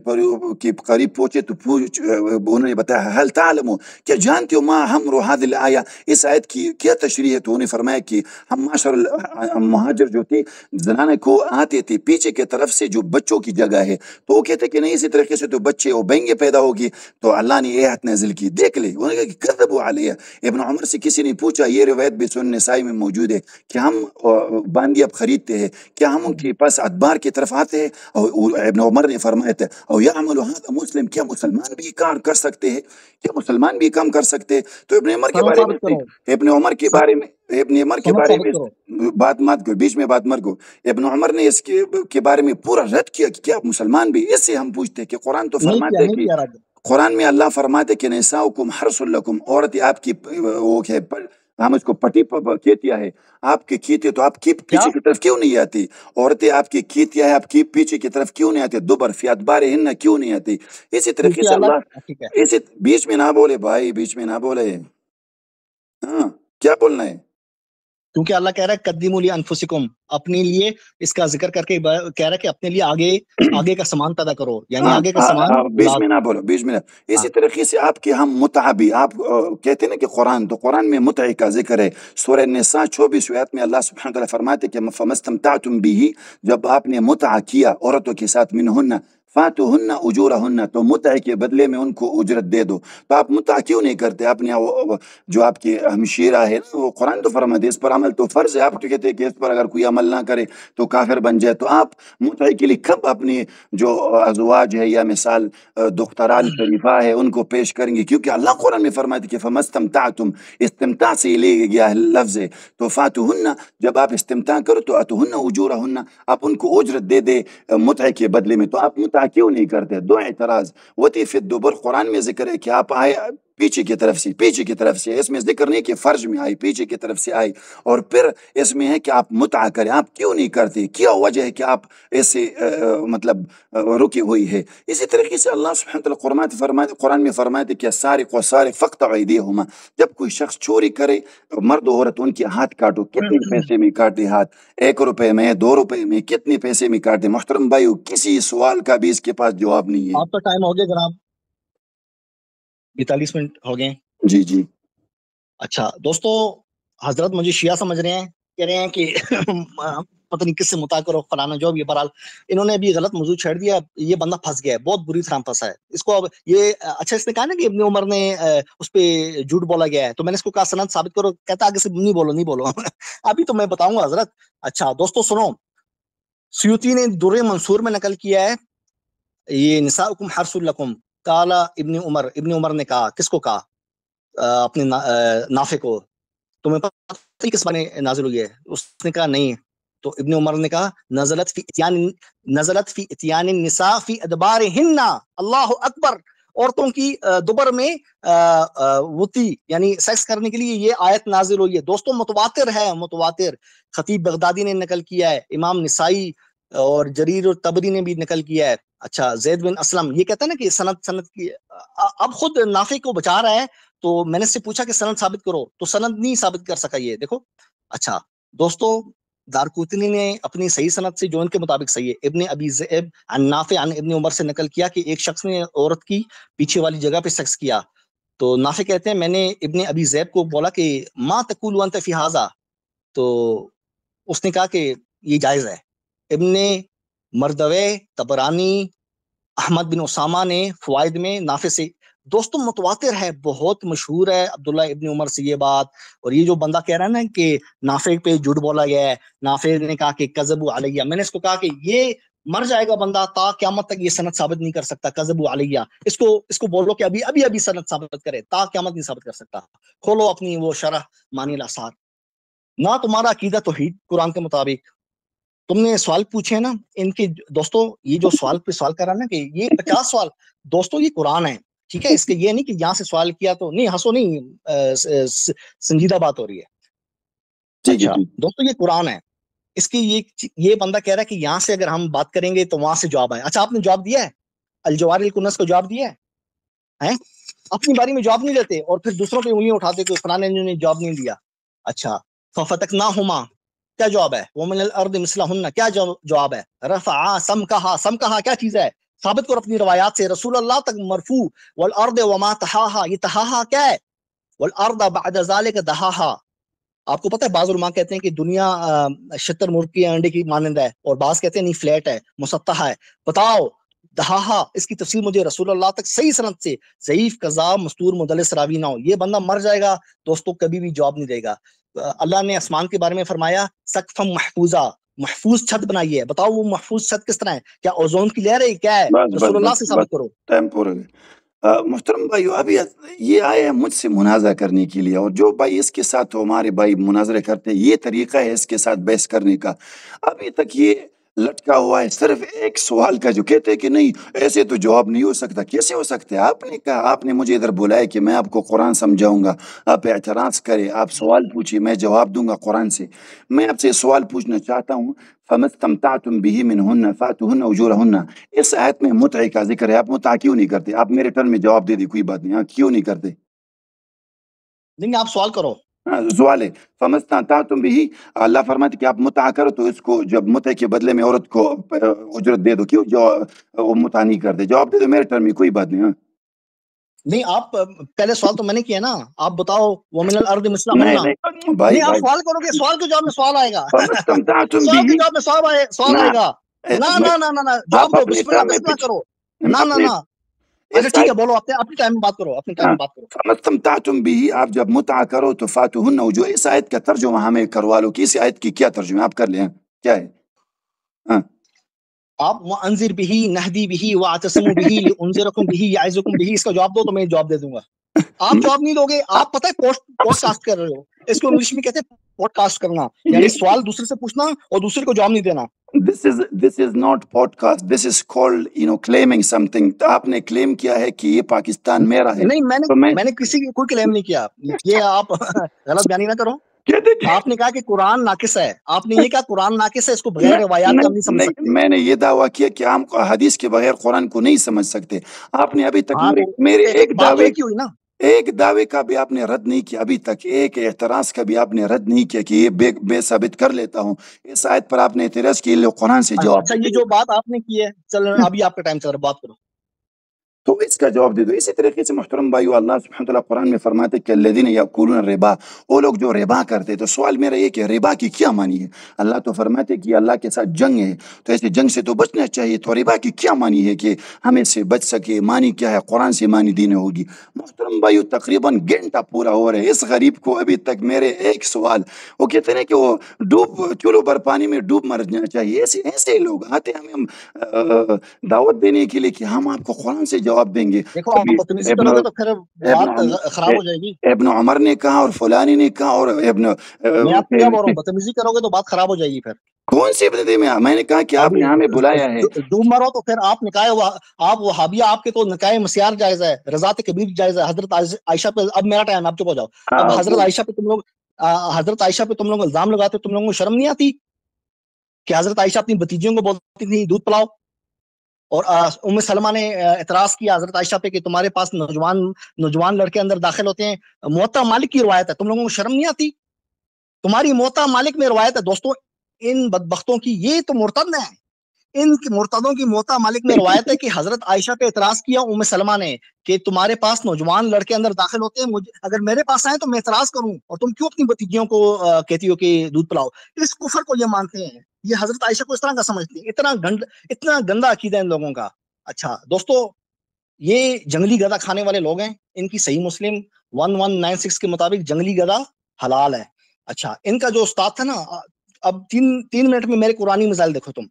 قریب پہنچے تو انہوں نے بتایا هل تعلموا، کیا جانتے ہو ما ہمر هذه الآیہ، اس آیت کی کیا تشریح ہے؟ تو انہوں نے فرمایا کہ ہم معاشر مہاجر جو تھے زنانے کو آتے تھے پیچھے کی طرف سے جو بچوں کی جگہ ہے، تو وہ کہتے کہ نہیں اسی طریقے سے تو بچے اور بینگے پیدا ہوگی، تو اللہ نے یہ آیت نازل کی، دیکھ لے، انہوں نے کہا کہ کذبوا علیہ۔ ابن عمر سے کسی نے پوچھا، یہ روایت بھی سنن نسائی میں موجود ہے، کہ ہم باندی اب خریدتے ہیں، کیا ہم ان کے پاس ادبار کی طرف آتے ہیں؟ اور ابن عمر نے فرمایا تھا او یعمل هذا مسلم، کیا مسلمان بھی کام کر سکتے ہیں؟ کیا مسلمان بھی کام کر سکتے ہیں؟ تو ابن عمر کے سند بارے میں ثابت کرو، ابن عمر کے بارے میں ابن عمر کے سند بارے ثابت میں کرو۔ بات مت کو بیچ میں بات مت کو، ابن عمر نے اس کے بارے میں پورا رد کیا کہ کیا مسلمان بھی؟ اس سے ہم پوچھتے ہیں کہ قرآن تو نہیں فرماتے کیا، ہیں نہیں کہ کیا رد۔ قرآن میں اللہ فرماتے کہ نساؤکم حرث لکم، عورتیں آپ کی وہ ہے ہم اس کو پٹی کھیتیا ہے، آپ کی کھیتی تو آپ کی کیا پیچھے کی طرف کیوں نہیں آتی؟ عورتیں آپ کی کھیتیا ہے، آپ کی پیچھے کی طرف کیوں نہیں آتی؟ دبر فی ادبارہن کیوں نہیں آتی؟ اسی طریقے کیونکہ سے اللہ، اللہ، ٹھیک ہے، اسی بیچ میں نہ بولے بھائی، بیچ میں نہ بولے، ہاں کیا بولنا ہے؟ کیونکہ اللہ کہہ رہا ہے قدموا لانفسکم، اپنے لیے اس کا ذکر کر کے کہہ رہا ہے کہ اپنے لیے آگے کا سامان پیدا کرو، یعنی آگے کا سامان بیچ لا۔ میں نہ بولو، بیچ میں نہ۔ ہاں، اسی طریقے سے آپ کے ہم متعہ بھی، آپ کہتے ہیں نا کہ قرآن، تو قرآن میں متعہ کا ذکر ہے، سورہ نساء 24 آیت میں اللہ سبحانہ وتعالی فرماتے کہ فمستمتعتم به، جب آپ نے متعہ کیا عورتوں کے ساتھ، منہن فاتوہن اجورہن، تو متعہ کے بدلے میں ان کو اجرت دے دو۔ تو آپ متعہ کیوں نہیں کرتے؟ اپنے جو آپ کی ہمشیرہ ہے نا، وہ قرآن تو فرماتے اس پر عمل تو فرض ہے، آپ تو کہتے ہیں کہ اس پر اگر کوئی عمل نہ کرے تو کافر بن جائے، تو آپ متعہ کے لیے کب اپنی جو ازواج ہے یا مثال دختران شریفہ ہے ان کو پیش کریں گے؟ کیونکہ اللہ قرآن میں فرماتے کہ فمستمتعتم، استمتاع سے لے گیا ہے لفظ ہے، تو فاتوہن، جب آپ استمتاع کرو تو اتوہن اجورہن، آپ ان کو اجرت دے دے متعہ کے بدلے میں، تو آپ متعہ کیوں نہیں کرتے؟ دو اعتراض، وطی فی الدبر، قرآن میں ذکر ہے کہ آپ آئے پیچھے کی طرف سے، پیچھے کی طرف سے، اس میں ذکر نہیں کہ فرج میں آئی، پیچھے کی طرف سے آئی، اور پھر اس میں ہے کہ آپ متعہ کریں، آپ کیوں نہیں کرتے؟ کیا وجہ ہے کہ آپ ایسے مطلب رکی ہوئی ہے؟ اسی طریقے سے اللہ سبحانہ وتعالی قرآن میں فرماتے کہ السارق والسارق فاقطعوا ایدیہما، جب کوئی شخص چوری کرے مرد و عورت ان کے ہاتھ کاٹو، کتنے پیسے میں کاٹے ہاتھ؟ 1 روپے میں، 2 روپے میں، کتنے پیسے میں کاٹے؟ محترم بھائیو، کسی سوال کا بھی اس کے پاس جواب نہیں ہے۔ آپ کا ٹائم ہو گیا جناب، 42 منٹ ہو گئے۔ جی جی اچھا دوستو، حضرت مجھے شیعہ سمجھ رہے ہیں، کہہ رہے ہیں کہ پتہ نہیں کس سے متا کرو فلانا جو بھی، بہرحال انہوں نے ابھی غلط موضوع چھیڑ دیا، یہ بندہ پھنس گیا ہے، بہت بری طرح پھنسا ہے اس کو۔ اب یہ اچھا اس نے کہا نا کہ ابن عمر نے اس پہ جھوٹ بولا گیا ہے، تو میں نے اس کو کہا سند ثابت کرو، کہتا آگے سے نہیں بولو نہیں بولو ابھی تو میں بتاؤں گا حضرت۔ اچھا دوستو سنو، سیوطی نے در منصور میں نقل کیا ہے، یہ نساؤکم حرث لکم، قال ابن عمر نے کہا، کس کو کہا؟ اپنے نافع کو، تمہیں پتہ کس بارے نازل ہوئی ہے؟ اس نے کہا نہیں، تو ابن عمر نے کہا نزلت فی اتیان النساء فی ادبارہن، اللہ اکبر، عورتوں کی دوبر میں وتی یعنی سیکس کرنے کے لیے یہ آیت نازل ہوئی ہے۔ دوستوں متواتر ہے، متواتر، خطیب بغدادی نے نقل کیا ہے، امام نسائی اور جریر اور طبری نے بھی نقل کیا ہے۔ اچھا زید بن اسلم یہ کہتا ہے نا کہ سند کی، اب خود نافع کو بچا رہا ہے، تو میں نے اس سے پوچھا کہ سند ثابت کرو، تو سند نہیں ثابت کر سکا، یہ دیکھو۔ اچھا دوستو، دارقطنی نے اپنی صحیح سند سے جو ان کے مطابق صحیح ہے، ابن ابی ذئب عن نافع عن ابن عمر سے نقل کیا کہ ایک شخص نے عورت کی پیچھے والی جگہ پہ سیکس کیا، تو نافع کہتے ہیں میں نے ابن ابی ذئب کو بولا کہ ما تقول انت فی ھذا، تو اس نے کہا کہ یہ جائز ہے۔ ابن مردوے، طبرانی، احمد بن اسامہ نے فوائد میں نافع سے، دوستوں متواتر ہے، بہت مشہور ہے عبداللہ ابن عمر سے یہ بات۔ اور یہ جو بندہ کہہ رہا ہے نا کہ نافع پہ جھوٹ بولا گیا ہے، نافع نے کہا کہ کذبوا علیہ، میں نے اس کو کہا کہ یہ مر جائے گا بندہ، تا قیامت تک یہ سند ثابت نہیں کر سکتا، کذبوا علیہ، اس کو بولو کہ ابھی سند ثابت کرے، تا قیامت نہیں ثابت کر سکتا۔ کھولو اپنی وہ شرح مانی الاثار۔ نہ تمہارا عقیدہ توحید قرآن کے مطابق. تم نے سوال پوچھے نا ان کے دوستو, یہ جو سوال پہ سوال کر رہا نا کہ یہ 50 سوال, دوستو یہ قرآن ہے, ٹھیک ہے, اس کے یہ نہیں کہ یہاں سے سوال کیا تو نہیں, ہنسو نہیں, سنجیدہ بات ہو رہی ہے. اچھا دوستو یہ قرآن ہے, اس کی یہ بندہ کہہ رہا ہے کہ یہاں سے اگر ہم بات کریں گے تو وہاں سے جواب آئے. اچھا آپ نے جواب دیا ہے, الجوار الکنس کو جواب دیا ہے, اپنی باری میں جواب نہیں دیتے اور پھر دوسروں پہ انگلیاں اٹھاتے کہ فلاں نے جواب نہیں دیا. اچھا ففتقناہما کیا جواب ہے, ومن الارض مثلہن کیا جواب ہے, رفع سمکہا کیا چیز ہے, ثابت کرو اپنی روایات سے رسول اللہ تک مرفوع, والارض وما تحاہا, یہ تحاہا کیا ہے, والارض بعد ذالک دہاہا. آپ کو پتہ ہے بعض علماء کہتے ہیں کہ دنیا شتر مرغ کی انڈے کی مانند ہے, اور بعض کہتے ہیں نہیں فلیٹ ہے, مسطح ہے. بتاؤ دہاہا, اس کی تفسیر مجھے رسول اللہ تک صحیح سند سے, ضعیف کذاب مستور مدلس راوی نہ ہو. یہ بندہ مر جائے گا دوستو, کبھی بھی جواب نہیں دے گا. اللہ نے آسمان کے بارے میں فرمایا سقفم محفوظہ, محفوظ چھت بنائی ہے. بتاؤ وہ محفوظ چھت کس طرح ہے, کیا اوزون کی لہر ہے, کیا ہے, رسول اللہ سے ثابت کرو. ٹائم پورا ہے. محترم بھائی, ابھی یہ آئے ہیں مجھ سے مناظرہ کرنے کے لیے, اور جو بھائی اس کے ساتھ ہمارے بھائی مناظرے کرتے ہیں, یہ طریقہ ہے اس کے ساتھ بحث کرنے کا. ابھی تک یہ لٹکا ہوا ہے صرف ایک سوال کا, جو کہتے ہیں کہ نہیں ایسے تو جواب نہیں ہو سکتا. کیسے ہو سکتا ہے؟ آپ نے کہا, آپ نے مجھے ادھر بلایا کہ میں آپ کو قرآن سمجھاؤں گا, آپ اعتراض کرے, آپ سوال پوچھیے, میں جواب دوں گا قرآن سے. میں آپ سے سوال پوچھنا چاہتا ہوں, فَمَسْتَمْتَعْتُمْ بِهِ مِنْهُنَّ فَآتُوهُنَّ أُجُورَهُنَّ. اس آیت میں متعے کا ذکر ہے, آپ متعہ کیوں نہیں کرتے؟ آپ میرے ٹرن میں جواب دے دی, کوئی بات نہیں, کیوں نہیں کرتے؟ نہیں آپ سوال کرو. سوال ہے فَمَسْتَمْتَعْتُمْ بِهِ, اللہ فرماتے کہ آپ متعہ کرو تو اس کو جب متعے کے بدلے میں عورت کو اجرت دے دو. کیوں وہ متعہ نہیں کرتے؟ جواب دے دو میرے ٹرن میں, کوئی بات نہیں. نہیں آپ پہلے سوال تو میں نے کیا نا, آپ بتاؤ ومن الارض مثلہن. بھائی آپ سوال کرو گے, سوال کے جواب میں سوال آئے گا, فَمَسْتَمْتَعْتُمْ سوال کے بِهِ. جواب میں سوال آئے, سوال آئے گا. نہ جواب دو, بسم اللہ کرو. نہ اچھا ٹھیک ہے, بولو اپنے ٹائم میں بات کرو, اپنے ٹائم میں بات کرو. فَمَسْتَمْتَعْتُمْ بِهِ, آپ جب متعہ کرو تو فَاتُوهُنَّ. جو اس آیت کا ترجمہ ہمیں کروا لو کہ اس آیت کی کیا ترجمہ, آپ کر لیں کیا ہے؟ آپ وَأَنذِرْ بِهِ نَهْدِي بِهِ وَاعْتَصِمُوا بِهِ لِأُنذِرَكُمْ بِهِ يَعِظُكُمْ بِهِ. اس کا جواب دو تو میں جواب دے دوں گا. آپ جواب نہیں دو گے, آپ پتہ ہے پوڈ کاسٹ کر رہے ہو, اس کو انگلش میں کہتے ہیں پوڈ کاسٹ کرنا, یعنی سوال دوسرے سے پوچھنا اور دوسرے کو جواب نہیں دینا. This is not podcast. This is called, claiming something. تو آپ نے کلیم کیا ہے کہ یہ پاکستان میرا ہے. نہیں, میں نے کسی کی کوئی کلیم نہیں کیا, یہ آپ غلط بیانی نہ کرو. آپ نے کہا کہ قرآن ناقص ہے, آپ نے یہ کہا قرآن ناقص ہے, اس کو بغیر روایات کا نہیں سمجھ سکتے. میں نے یہ دعویٰ کیا کہ ہم حدیث کے بغیر قرآن کو نہیں سمجھ سکتے. آپ نے ابھی تک میرے ایک دعوے کا بھی آپ نے رد نہیں کیا ابھی تک, ایک اعتراض کا بھی آپ نے رد نہیں کیا کہ یہ بے ثابت کر لیتا ہوں. اس آیت پر آپ نے اعتراض کیا, لو قرآن سے جواب. اچھا یہ جو بات آپ نے کی ہے, چل ابھی آپ کا ٹائم چل رہا, بات کرو تو اس کا جواب دے دو. اسی طریقے سے محترم بھائیو, اللہ سبحانہ وتعالیٰ قرآن میں فرماتے کہ الذین یأکلون الربا, وہ لوگ جو ربا کرتے. تو سوال میرا یہ کہ ربا کی کیا معنی ہے؟ اللہ تو فرماتے کہ اللہ کے ساتھ جنگ ہے, تو ایسے جنگ سے تو بچنا چاہیے. تو ربا کی کیا معنی ہے کہ ہم اس سے بچ سکے؟ معنی کیا ہے؟ قرآن سے معنی دینے ہوگی. محترم بھائیو, تقریباً گھنٹہ پورا ہو رہا ہے, اس غریب کو ابھی تک میرے ایک سوال, وہ کہتے ہیں کہ وہ چولو بر پانی میں ڈوب مرنا چاہیے. ایسے لوگ آتے ہیں ہمیں دعوت دینے کے لیے کہ ہم آپ کو قرآن سے جواب دیں گے. دیکھو آپ بدتمیزی کرو گے تو پھر بات خراب ہو جائے گی. ابن عمر نے کہا اور فلانی نے کہا, اور میں آپ کو کیا بول رہا ہوں, بدتمیزی کرو گے تو بات خراب ہو جائے گی. پھر کون سی بدتمیزی میں نے کہا کہ آپ نے ہمیں بلایا ہے, ڈوب مرو تو پھر آپ نکاح, آپ وہابیہ, آپ کے تو نکاح مسیار جائز ہے, رضاعت کبیر جائز ہے. حضرت عائشہ پہ, اب میرا ٹائم, آپ چپ ہو جاؤ. اب حضرت عائشہ پہ تم لوگ الزام لگاتے, تم لوگوں کو شرم نہیں آتی کہ حضرت عائشہ اپنی بتیجیوں کو بولتی تھی دودھ پلاؤ, اور ام سلمہ نے اعتراض کیا حضرت عائشہ پہ کہ تمہارے پاس نوجوان لڑکے اندر داخل ہوتے ہیں. موطا مالک کی روایت ہے, تم لوگوں کو شرم نہیں آتی؟ تمہاری موطا مالک میں روایت ہے. دوستوں ان بدبختوں کی, یہ تو مرتد ہیں, ان مرتدوں کی موطا مالک میں روایت ہے کہ حضرت عائشہ پہ اعتراض کیا ام سلمہ نے کہ تمہارے پاس نوجوان لڑکے اندر داخل ہوتے ہیں, اگر میرے پاس آئیں تو میں اعتراض کروں, اور تم کیوں اپنی بتیجیوں کو کہتی ہو کہ دودھ پلاؤ. اس کفر کو یہ مانتے ہیں, یہ حضرت عائشہ کو اس طرح کا سمجھتی ہیں. اتنا گندا عقیدہ ان لوگوں کا. اچھا دوستو, یہ جنگلی گدا کھانے والے لوگ ہیں. ان کی صحیح مسلم 1196 کے مطابق جنگلی گدا حلال ہے. اچھا ان کا جو استاد تھا نا, اب 3 منٹ میں میرے قرآنی مثال دیکھو تم.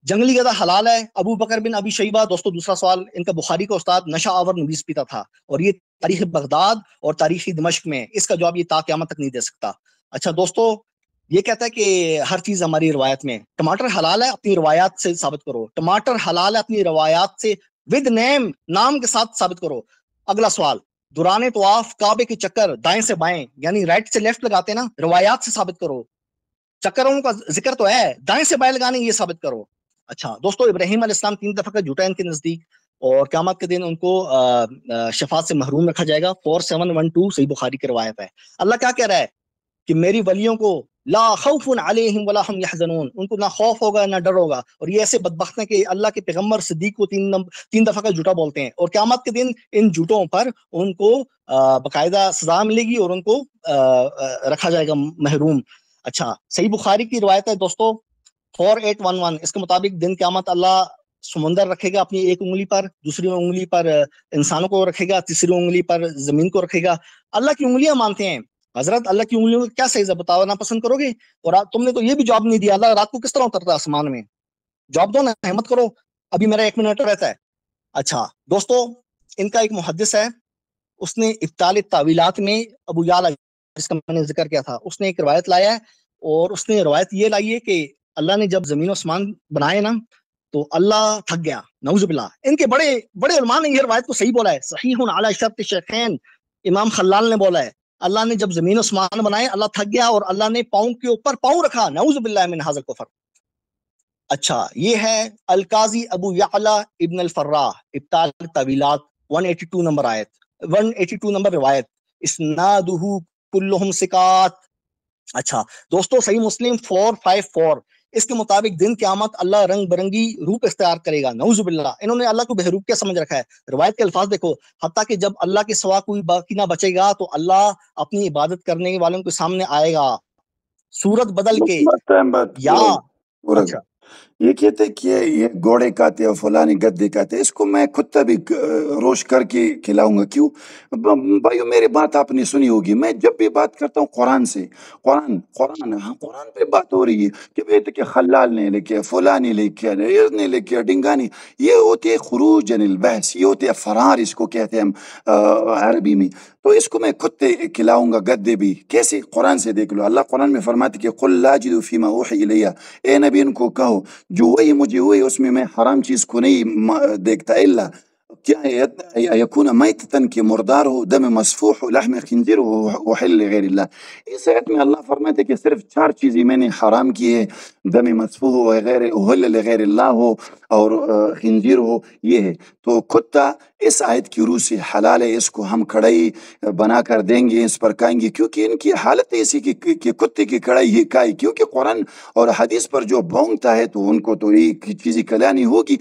جنگلی گدا حلال ہے. ابو بکر بن ابی شیبہ, دوستو دوسرا سوال, ان کا بخاری کا استاد نشہ آور نبیذ پیتا تھا, اور یہ تاریخ بغداد اور تاریخی دمشق میں, اس کا جواب یہ تا قیامت تک نہیں دے سکتا. اچھا دوستو, یہ کہتا ہے کہ ہر چیز ہماری روایت میں، ٹماٹر حلال ہے اپنی روایات سے ثابت کرو، ٹماٹر حلال ہے اپنی روایات سے ود نیم، نام کے ساتھ ثابت کرو۔ اگلا سوال، دوران طواف کعبے کے چکر دائیں سے بائیں یعنی رائٹ سے لیفٹ لگاتے ہیں نا، روایات سے ثابت کرو، چکروں کا ذکر تو ہے، دائیں سے بائیں لگانے یہ ثابت کرو۔ اچھا دوستو، ابراہیم علیہ السلام 3 دفعہ کا جھوٹا ان کے نزدیک، اور قیامت کے دن ان کو شفاعت سے محروم رکھا جائے گا۔ 4712 صحیح بخاری کی روایت ہے۔ اللہ کیا کہہ رہا ہے کہ میری ولیوں کو لا خوف علیہم ولا هم يحزنون، ان کو نہ خوف ہوگا نہ ڈر ہوگا۔ اور یہ ایسے بدبخت ہیں کہ اللہ کے پیغمبر صدیق کو 3 دفعہ کا جھوٹا بولتے ہیں، اور قیامت کے دن ان جھوٹوں پر ان کو باقاعدہ سزا ملے گی اور ان کو رکھا جائے گا محروم۔ اچھا، صحیح بخاری کی روایت ہے دوستو 4811، اس کے مطابق دن قیامت اللہ سمندر رکھے گا اپنی ایک انگلی پر، دوسری انگلی پر انسانوں کو رکھے گا، تیسری انگلی پر زمین کو رکھے گا۔ اللہ کی انگلیاں مانتے ہیں حضرت، اللہ کی انگلیوں کا کیا صحیح ہے بتاؤ، نہ پسند کرو گے؟ اور تم نے تو یہ بھی جواب نہیں دیا، اللہ رات کو کس طرح اترتا ہے آسمان میں؟ جواب دو نا، ہمت کرو، ابھی میرا 1 منٹ رہتا ہے۔ اچھا دوستو، ان کا ایک محدث ہے، اس نے ابطال تعویلات میں ابو یعلا جس کا میں نے ذکر کیا تھا، اس نے ایک روایت لایا ہے، اور اس نے روایت یہ لائی ہے کہ اللہ نے جب زمین و آسمان بنائے نا تو اللہ تھک گیا، نعوذ باللہ۔ ان کے بڑے بڑے علماء نے یہ روایت کو صحیح بولا ہے، صحیح علی شرط شیخین، امام خلال نے بولا ہے اللہ نے جب زمین و آسمان بنائے اللہ تھک گیا اور اللہ نے پاؤں کے اوپر پاؤں رکھا، نعوذ باللہ من ھذا الکفر۔ اچھا، یہ ہے القاضی ابو یعلا ابن الفراء ابطال طویلات 182 نمبر آیت، 182 نمبر روایت، اسنادہ کلہم ثقات۔ اچھا دوستو، صحیح مسلم 454، اس کے مطابق دن قیامت اللہ رنگ برنگی روپ اختیار کرے گا، نعوذ باللہ۔ انہوں نے اللہ کو بہروپ کیا سمجھ رکھا ہے؟ روایت کے الفاظ دیکھو، حتیٰ کہ جب اللہ کے سوا کوئی باقی نہ بچے گا تو اللہ اپنی عبادت کرنے والوں کے سامنے آئے گا صورت بدل کے، یا اچھا یہ کہتے کہ یہ گھوڑے کھاتے اور فلانی گدے کھاتے، اس کو میں کتا بھی روش کر کے کھلاؤں گا۔ کیوں بھائیو؟ میری بات آپ نے سنی ہوگی، میں جب بھی بات کرتا ہوں قرآن سے، قرآن پہ بات ہو رہی ہے کہ بیٹے کہ خلال نے لکھے، فلانی لکھے، یہ نے لکھے، ڈنگانی، یہ ہوتے ہے خروج عن البحث، یہ ہوتے ہے فرار، اس کو کہتے ہیں ہم عربی میں۔ تو اس کو میں کتے کھلاؤں گا، گدے بھی کیسے؟ قرآن سے دیکھ لو، اللہ قرآن میں فرماتے کہ قل لا اجد فیما اوحی الی، اے نبی ان کو کہو جو وہی مجھے ہوئی اس میں حرام چیز کو نہیں دیکھتا، الا کیا یکون میتتن کہ مردار ہو، دم مسفوح ہو، لحم خنزیر ہو، وحل غیر اللہ۔ اس آیت میں اللہ فرماتے کہ صرف 4 چیزیں میں نے حرام کی ہے، دم مسفوح ہو، وحل غیر اللہ ہو، اور خنزیر ہو، یہ ہے۔ تو کتا اس آیت کی روح سے حلال ہے، اس کو ہم کڑھائی بنا کر دیں گے، اس پر کھائیں گے، کیونکہ ان کی حالت ایسی کہ کتے کی کڑھائی ہی کھائے، کیونکہ قرآن اور حدیث پر جو بھونگتا ہے تو ان کو تو ایک چیزیں کھلانی ہوگی۔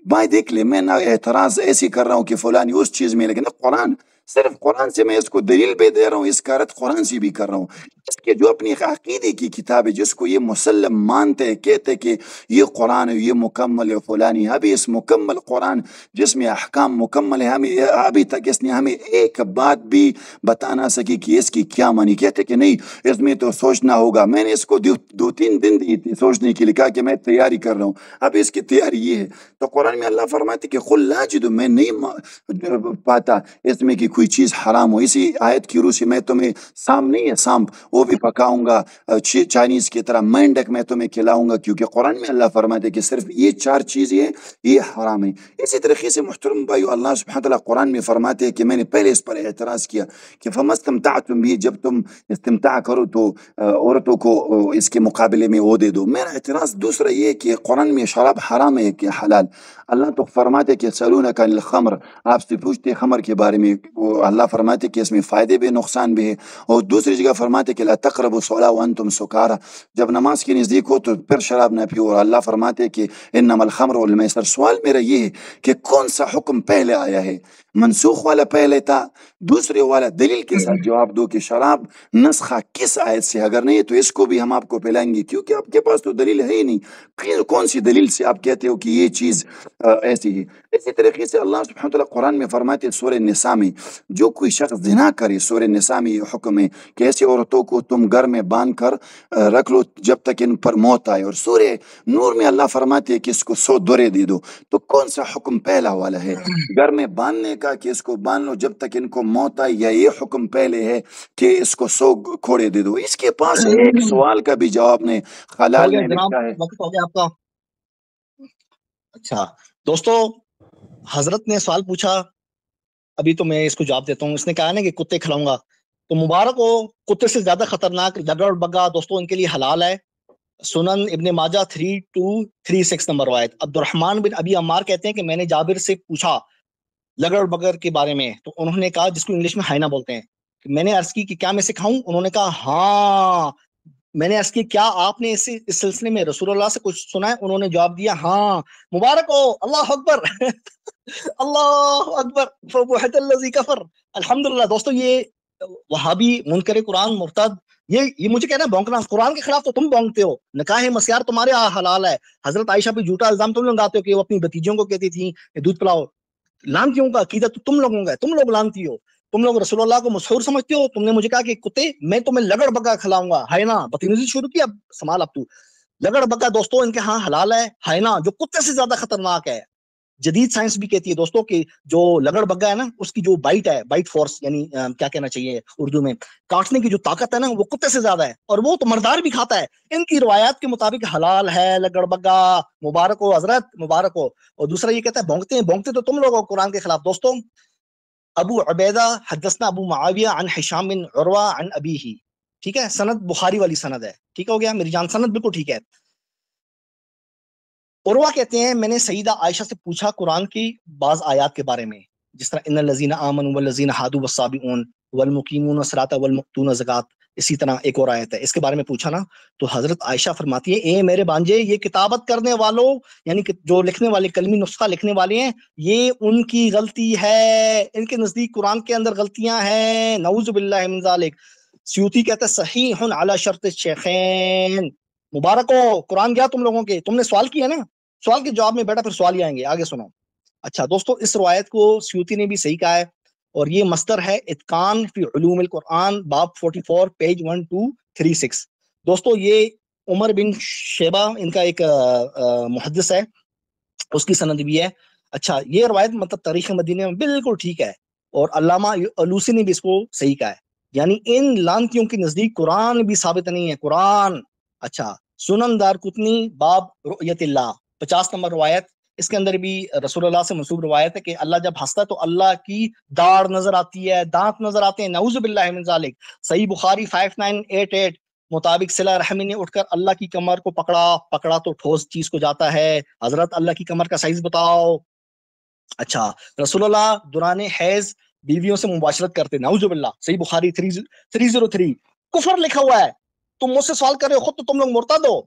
بھائی دیکھ لے، میں نہ اعتراض ایسی کر رہا ہوں کہ فلانی اس چیز میں، لیکن قرآن، صرف قرآن سے میں اس کو دلیل بھی دے رہا ہوں، اس کا رد قرآن سے بھی کر رہا ہوں۔ اس کے جو اپنی عقیدے کی کتاب ہے جس کو یہ مسلم مانتے ہیں، کہتے کہ یہ قرآن ہے، یہ مکمل ہے، فلانی، ابھی اس مکمل قرآن جس میں احکام مکمل ہے، ہمیں ابھی تک اس نے ہمیں ایک بات بھی بتا نہ سکی کہ اس کی کیا معنی۔ کہتے کہ نہیں اس میں تو سوچنا ہوگا۔ میں نے اس کو 2-3 دن دی تھی سوچنے کے لیے، کہا کہ میں تیاری کر رہا ہوں، اب اس کی تیاری یہ ہے۔ تو قرآن میں اللہ فرماتے کہ قل لا اجد، میں نہیں پاتا اس میں کہ کوئی چیز حرام ہو۔ اسی آیت کی روح سے میں تمہیں سام نہیں ہے، سامپ وہ بھی پکاؤں گا چائنیز کی طرح، مینڈک میں تمہیں کھلاؤں گا، کیونکہ قرآن میں اللہ فرماتے کہ صرف یہ 4 چیزیں ہیں، یہ حرام ہے۔ اسی طریقے سے محترم بھائیو، اللہ سبحانہ تعالیٰ قرآن میں فرماتے ہیں کہ میں نے پہلے اس پر اعتراض کیا کہ فما استمتعتم بھی، جب تم استمتاع کرو تو عورتوں کو اس کے مقابلے میں وہ دے دو۔ میرا اعتراض دوسرا یہ کہ قرآن میں شراب حرام ہے کہ حلال؟ اللہ تو فرماتے کہ سألونک عن الخمر، آپ سے پوچھتے خمر کے بارے میں، اللہ فرماتے کہ اس میں فائدے بھی نقصان بھی ہے، اور دوسری جگہ فرماتے کہ لا تقربوا الصلاۃ وانتم سکارى، جب نماز کے نزدیک ہو تو پھر شراب نہ پیو، اور اللہ فرماتے کہ انما الخمر والمیسر۔ سوال میرا یہ ہے کہ کون سا حکم پہلے آیا ہے؟ منسوخ والا پہلے تھا، دوسرے والا دلیل کے ساتھ جواب دو کہ شراب نسخہ کس آیت سے، اگر نہیں تو اس کو بھی ہم آپ کو پلائیں گے، کیونکہ آپ کے پاس تو دلیل ہے ہی نہیں۔ پھر کون سی دلیل سے آپ کہتے ہو کہ یہ چیز ایسی ہے؟ اسی طریقے سے اللہ سبحانہ وتعالی قرآن میں فرماتے سورہ نساء میں جو کوئی شخص زنا کرے، سورہ نساء میں یہ حکم ہے کہ ایسی عورتوں کو تم گھر میں باندھ کر رکھ لو جب تک ان پر موت آئے، اور سورہ نور میں اللہ فرماتے کہ اس کو 100 درے دے دو۔ تو کون سا حکم پہلا والا ہے، گھر میں باندھنے کہا کہ اس کو باندھ لو جب تک ان کو موت آئے، یا یہ حکم پہلے ہے کہ اس کو 100 گھوڑے دے دو؟ اس کے پاس ایک سوال کا بھی جواب نہیں. ہو خلال گیا نے جناب، لکھا ہے. وقت ہو گیا آپ کا. اچھا دوستو، حضرت نے سوال پوچھا، ابھی تو میں اس کو جواب دیتا ہوں. اس نے کہا نا کہ کتے کھلاؤں گا، تو مبارک ہو. کتے سے زیادہ خطرناک لگڑ بگا دوستوں ان کے لیے حلال ہے. سنن ابن ماجہ 3236 نمبر روایت. عبد الرحمن بن ابی عمار کہتے ہیں کہ میں نے جابر سے پوچھا لگڑ بگر کے بارے میں، تو انہوں نے کہا، جس کو انگلش میں ہائنا بولتے ہیں، کہ میں نے عرض کی کہ کیا میں سکھاؤں؟ انہوں نے کہا ہاں. میں نے عرض کی کیا آپ نے اس سلسلے میں رسول اللہ سے کچھ سنا ہے؟ انہوں نے جواب دیا ہاں. مبارک ہو، اللہ اکبر اللہ اکبر فبحت الذی کفر. الحمدللہ. دوستو یہ وہابی منکر قرآن مرتد یہ مجھے کہنا ہے بونکنا. قرآن کے خلاف تو تم بونکتے ہو. نکاح مسیار تمہارے حلال ہے. حضرت عائشہ پہ جھوٹا الزام تم لوگ لگاتے ہو کہ وہ اپنی بھتیجوں کو کہتی تھی دودھ پلاؤ. لانتیوں کا عقیدہ تو تم لوگوں کا ہے، تم لوگ لانتی ہو. تم لوگ رسول اللہ کو مسحور سمجھتے ہو. تم نے مجھے کہا کہ کتے میں تمہیں لگڑ بگا کھلاؤں گا. ہائنا بدتمیزی شروع کی. اب سنبھال اب تو. لگڑ بگا دوستوں ان کے ہاں حلال ہے. ہائنا جو کتے سے زیادہ خطرناک ہے. جدید سائنس بھی کہتی ہے دوستوں کہ جو لگڑ بگا ہے نا، اس کی جو بائٹ ہے، بائٹ فورس یعنی کیا کہنا چاہیے اردو میں، کاٹنے کی جو طاقت ہے نا، وہ کتے سے زیادہ ہے، اور وہ تو مردار بھی کھاتا ہے. ان کی روایات کے مطابق حلال ہے لگڑ بگا. مبارک ہو حضرت، مبارک ہو. اور دوسرا یہ کہتا ہے بھونکتے ہیں. بھونکتے تو تم لوگ ہو قرآن کے خلاف. دوستوں ابو عبیدہ حدثنا ابو معاویہ عن حشام بن عروہ عن ابیہ. ٹھیک ہے، سند بخاری والی سند ہے. ٹھیک ہو گیا میری جان، سند بالکل ٹھیک ہے. عروہ کہتے ہیں میں نے سیدہ عائشہ سے پوچھا قرآن کی بعض آیات کے بارے میں، جس طرح ان الذین آمنوا والذین ہادوا والصابئون والمقیمون الصلاۃ والمؤتون الزکاۃ. اسی طرح ایک اور آیت ہے، اس کے بارے میں پوچھا نا، تو حضرت عائشہ فرماتی ہے اے میرے بانجے، یہ کتابت کرنے والوں یعنی کہ جو لکھنے والے، کلمی نسخہ لکھنے والے ہیں، یہ ان کی غلطی ہے. ان کے نزدیک قرآن کے اندر غلطیاں ہیں. نعوذ باللہ من ذالک. سیوطی کہتا ہے صحیح علی شرط الشیخین. مبارک ہو، قرآن گیا تم لوگوں کے. تم نے سوال کیا نا، سوال کے جواب میں بیٹا پھر سوال ہی آئیں گے. آگے سنو. اچھا دوستو، اس روایت کو سیوطی نے بھی صحیح کہا ہے، اور یہ مصدر ہے اتقان فی علوم القرآن باب 44 پیج 1236. دوستو یہ عمر بن شیبہ ان کا ایک محدث ہے، اس کی سند بھی ہے. اچھا یہ روایت مطلب تاریخ مدینہ میں بالکل ٹھیک ہے، اور علامہ الوسی نے بھی اس کو صحیح کہا ہے. یعنی ان لانتیوں کے نزدیک قرآن بھی ثابت نہیں ہے. قرآن. اچھا سنن دارقطنی باب رؤیت اللہ 50 نمبر روایت. اس کے اندر بھی رسول اللہ سے منسوب روایت ہے کہ اللہ جب ہنستا ہے تو اللہ کی داڑھ نظر آتی ہے، دانت نظر آتے ہیں. نعوذ باللہ من ذالک. صحیح بخاری 5988 مطابق صلہ رحمی نے اٹھ کر اللہ کی کمر کو پکڑا تو ٹھوس چیز کو جاتا ہے. حضرت اللہ کی کمر کا سائز بتاؤ. اچھا رسول اللہ دوران حیض بیویوں سے مباشرت کرتے. نعوذ باللہ. صحیح بخاری 303. کفر لکھا ہوا ہے. تم مجھ سے سوال کر رہے ہو، خود تو تم لوگ مرتد ہو.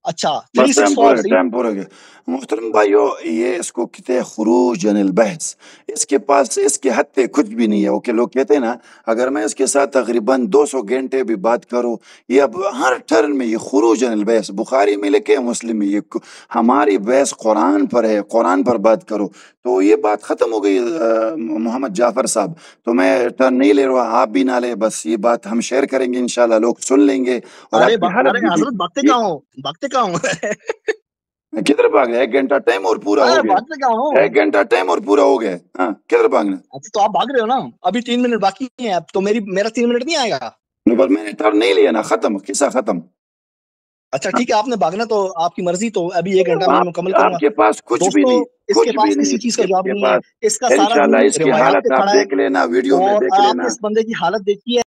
اچھا بس ٹائم 364 صحیح. ٹائم پورا گیا. محترم بھائیو، یہ اس کو کہتے ہیں خروج عن البحث. اس کے پاس اس کے حد پہ کچھ بھی نہیں ہے. وہ کہ لوگ کہتے ہیں نا، اگر میں اس کے ساتھ تقریباً 200 گھنٹے بھی بات کروں، یہ اب ہر ٹرن میں یہ خروج عن البحث. بخاری میں لکھے، مسلم میں یہ ہماری بحث قرآن پر ہے، قرآن پر بات کرو. تو یہ بات ختم ہو گئی محمد جعفر صاحب. تو میں ٹرن نہیں لے رہا، آپ بھی نہ لیں. بس یہ بات ہم شیئر کریں گے، انشاءاللہ لوگ سن لیں گے. اور آپ کی حالت بھی حضرت بھاگتے کہاں ہو، بھاگتے کہاں ہو کدھر بھاگ رہے؟ 1 گھنٹہ ٹائم اور پورا ہو گیا. بھاگتے کہاں ہو. 1 گھنٹہ ٹائم اور پورا ہو گیا. ہاں کدھر بھاگنا؟ اچھا تو آپ بھاگ رہے ہو نا، ابھی 3 منٹ باقی ہیں. اب تو میرا 3 منٹ نہیں آئے گا. پر میں نے ٹرن نہیں لیا نا، ختم قصہ ختم. اچھا ٹھیک ہے، آپ نے بھاگنا تو آپ کی مرضی. تو ابھی 1 گھنٹہ میں مکمل کروں آپ گا. کے پاس کچھ بھی دوستو نہیں، اس کے کچھ بھی پاس نہیں کسی چیز کا اس جواب کے نہیں ہے. پاس. اس کا سارا انشاءاللہ دین اس کی روایات حالت پہ آپ کھڑا ہے، دیکھ لینا، ویڈیو میں اور دیکھ آپ نے لینا. اس بندے کی حالت دیکھی ہے.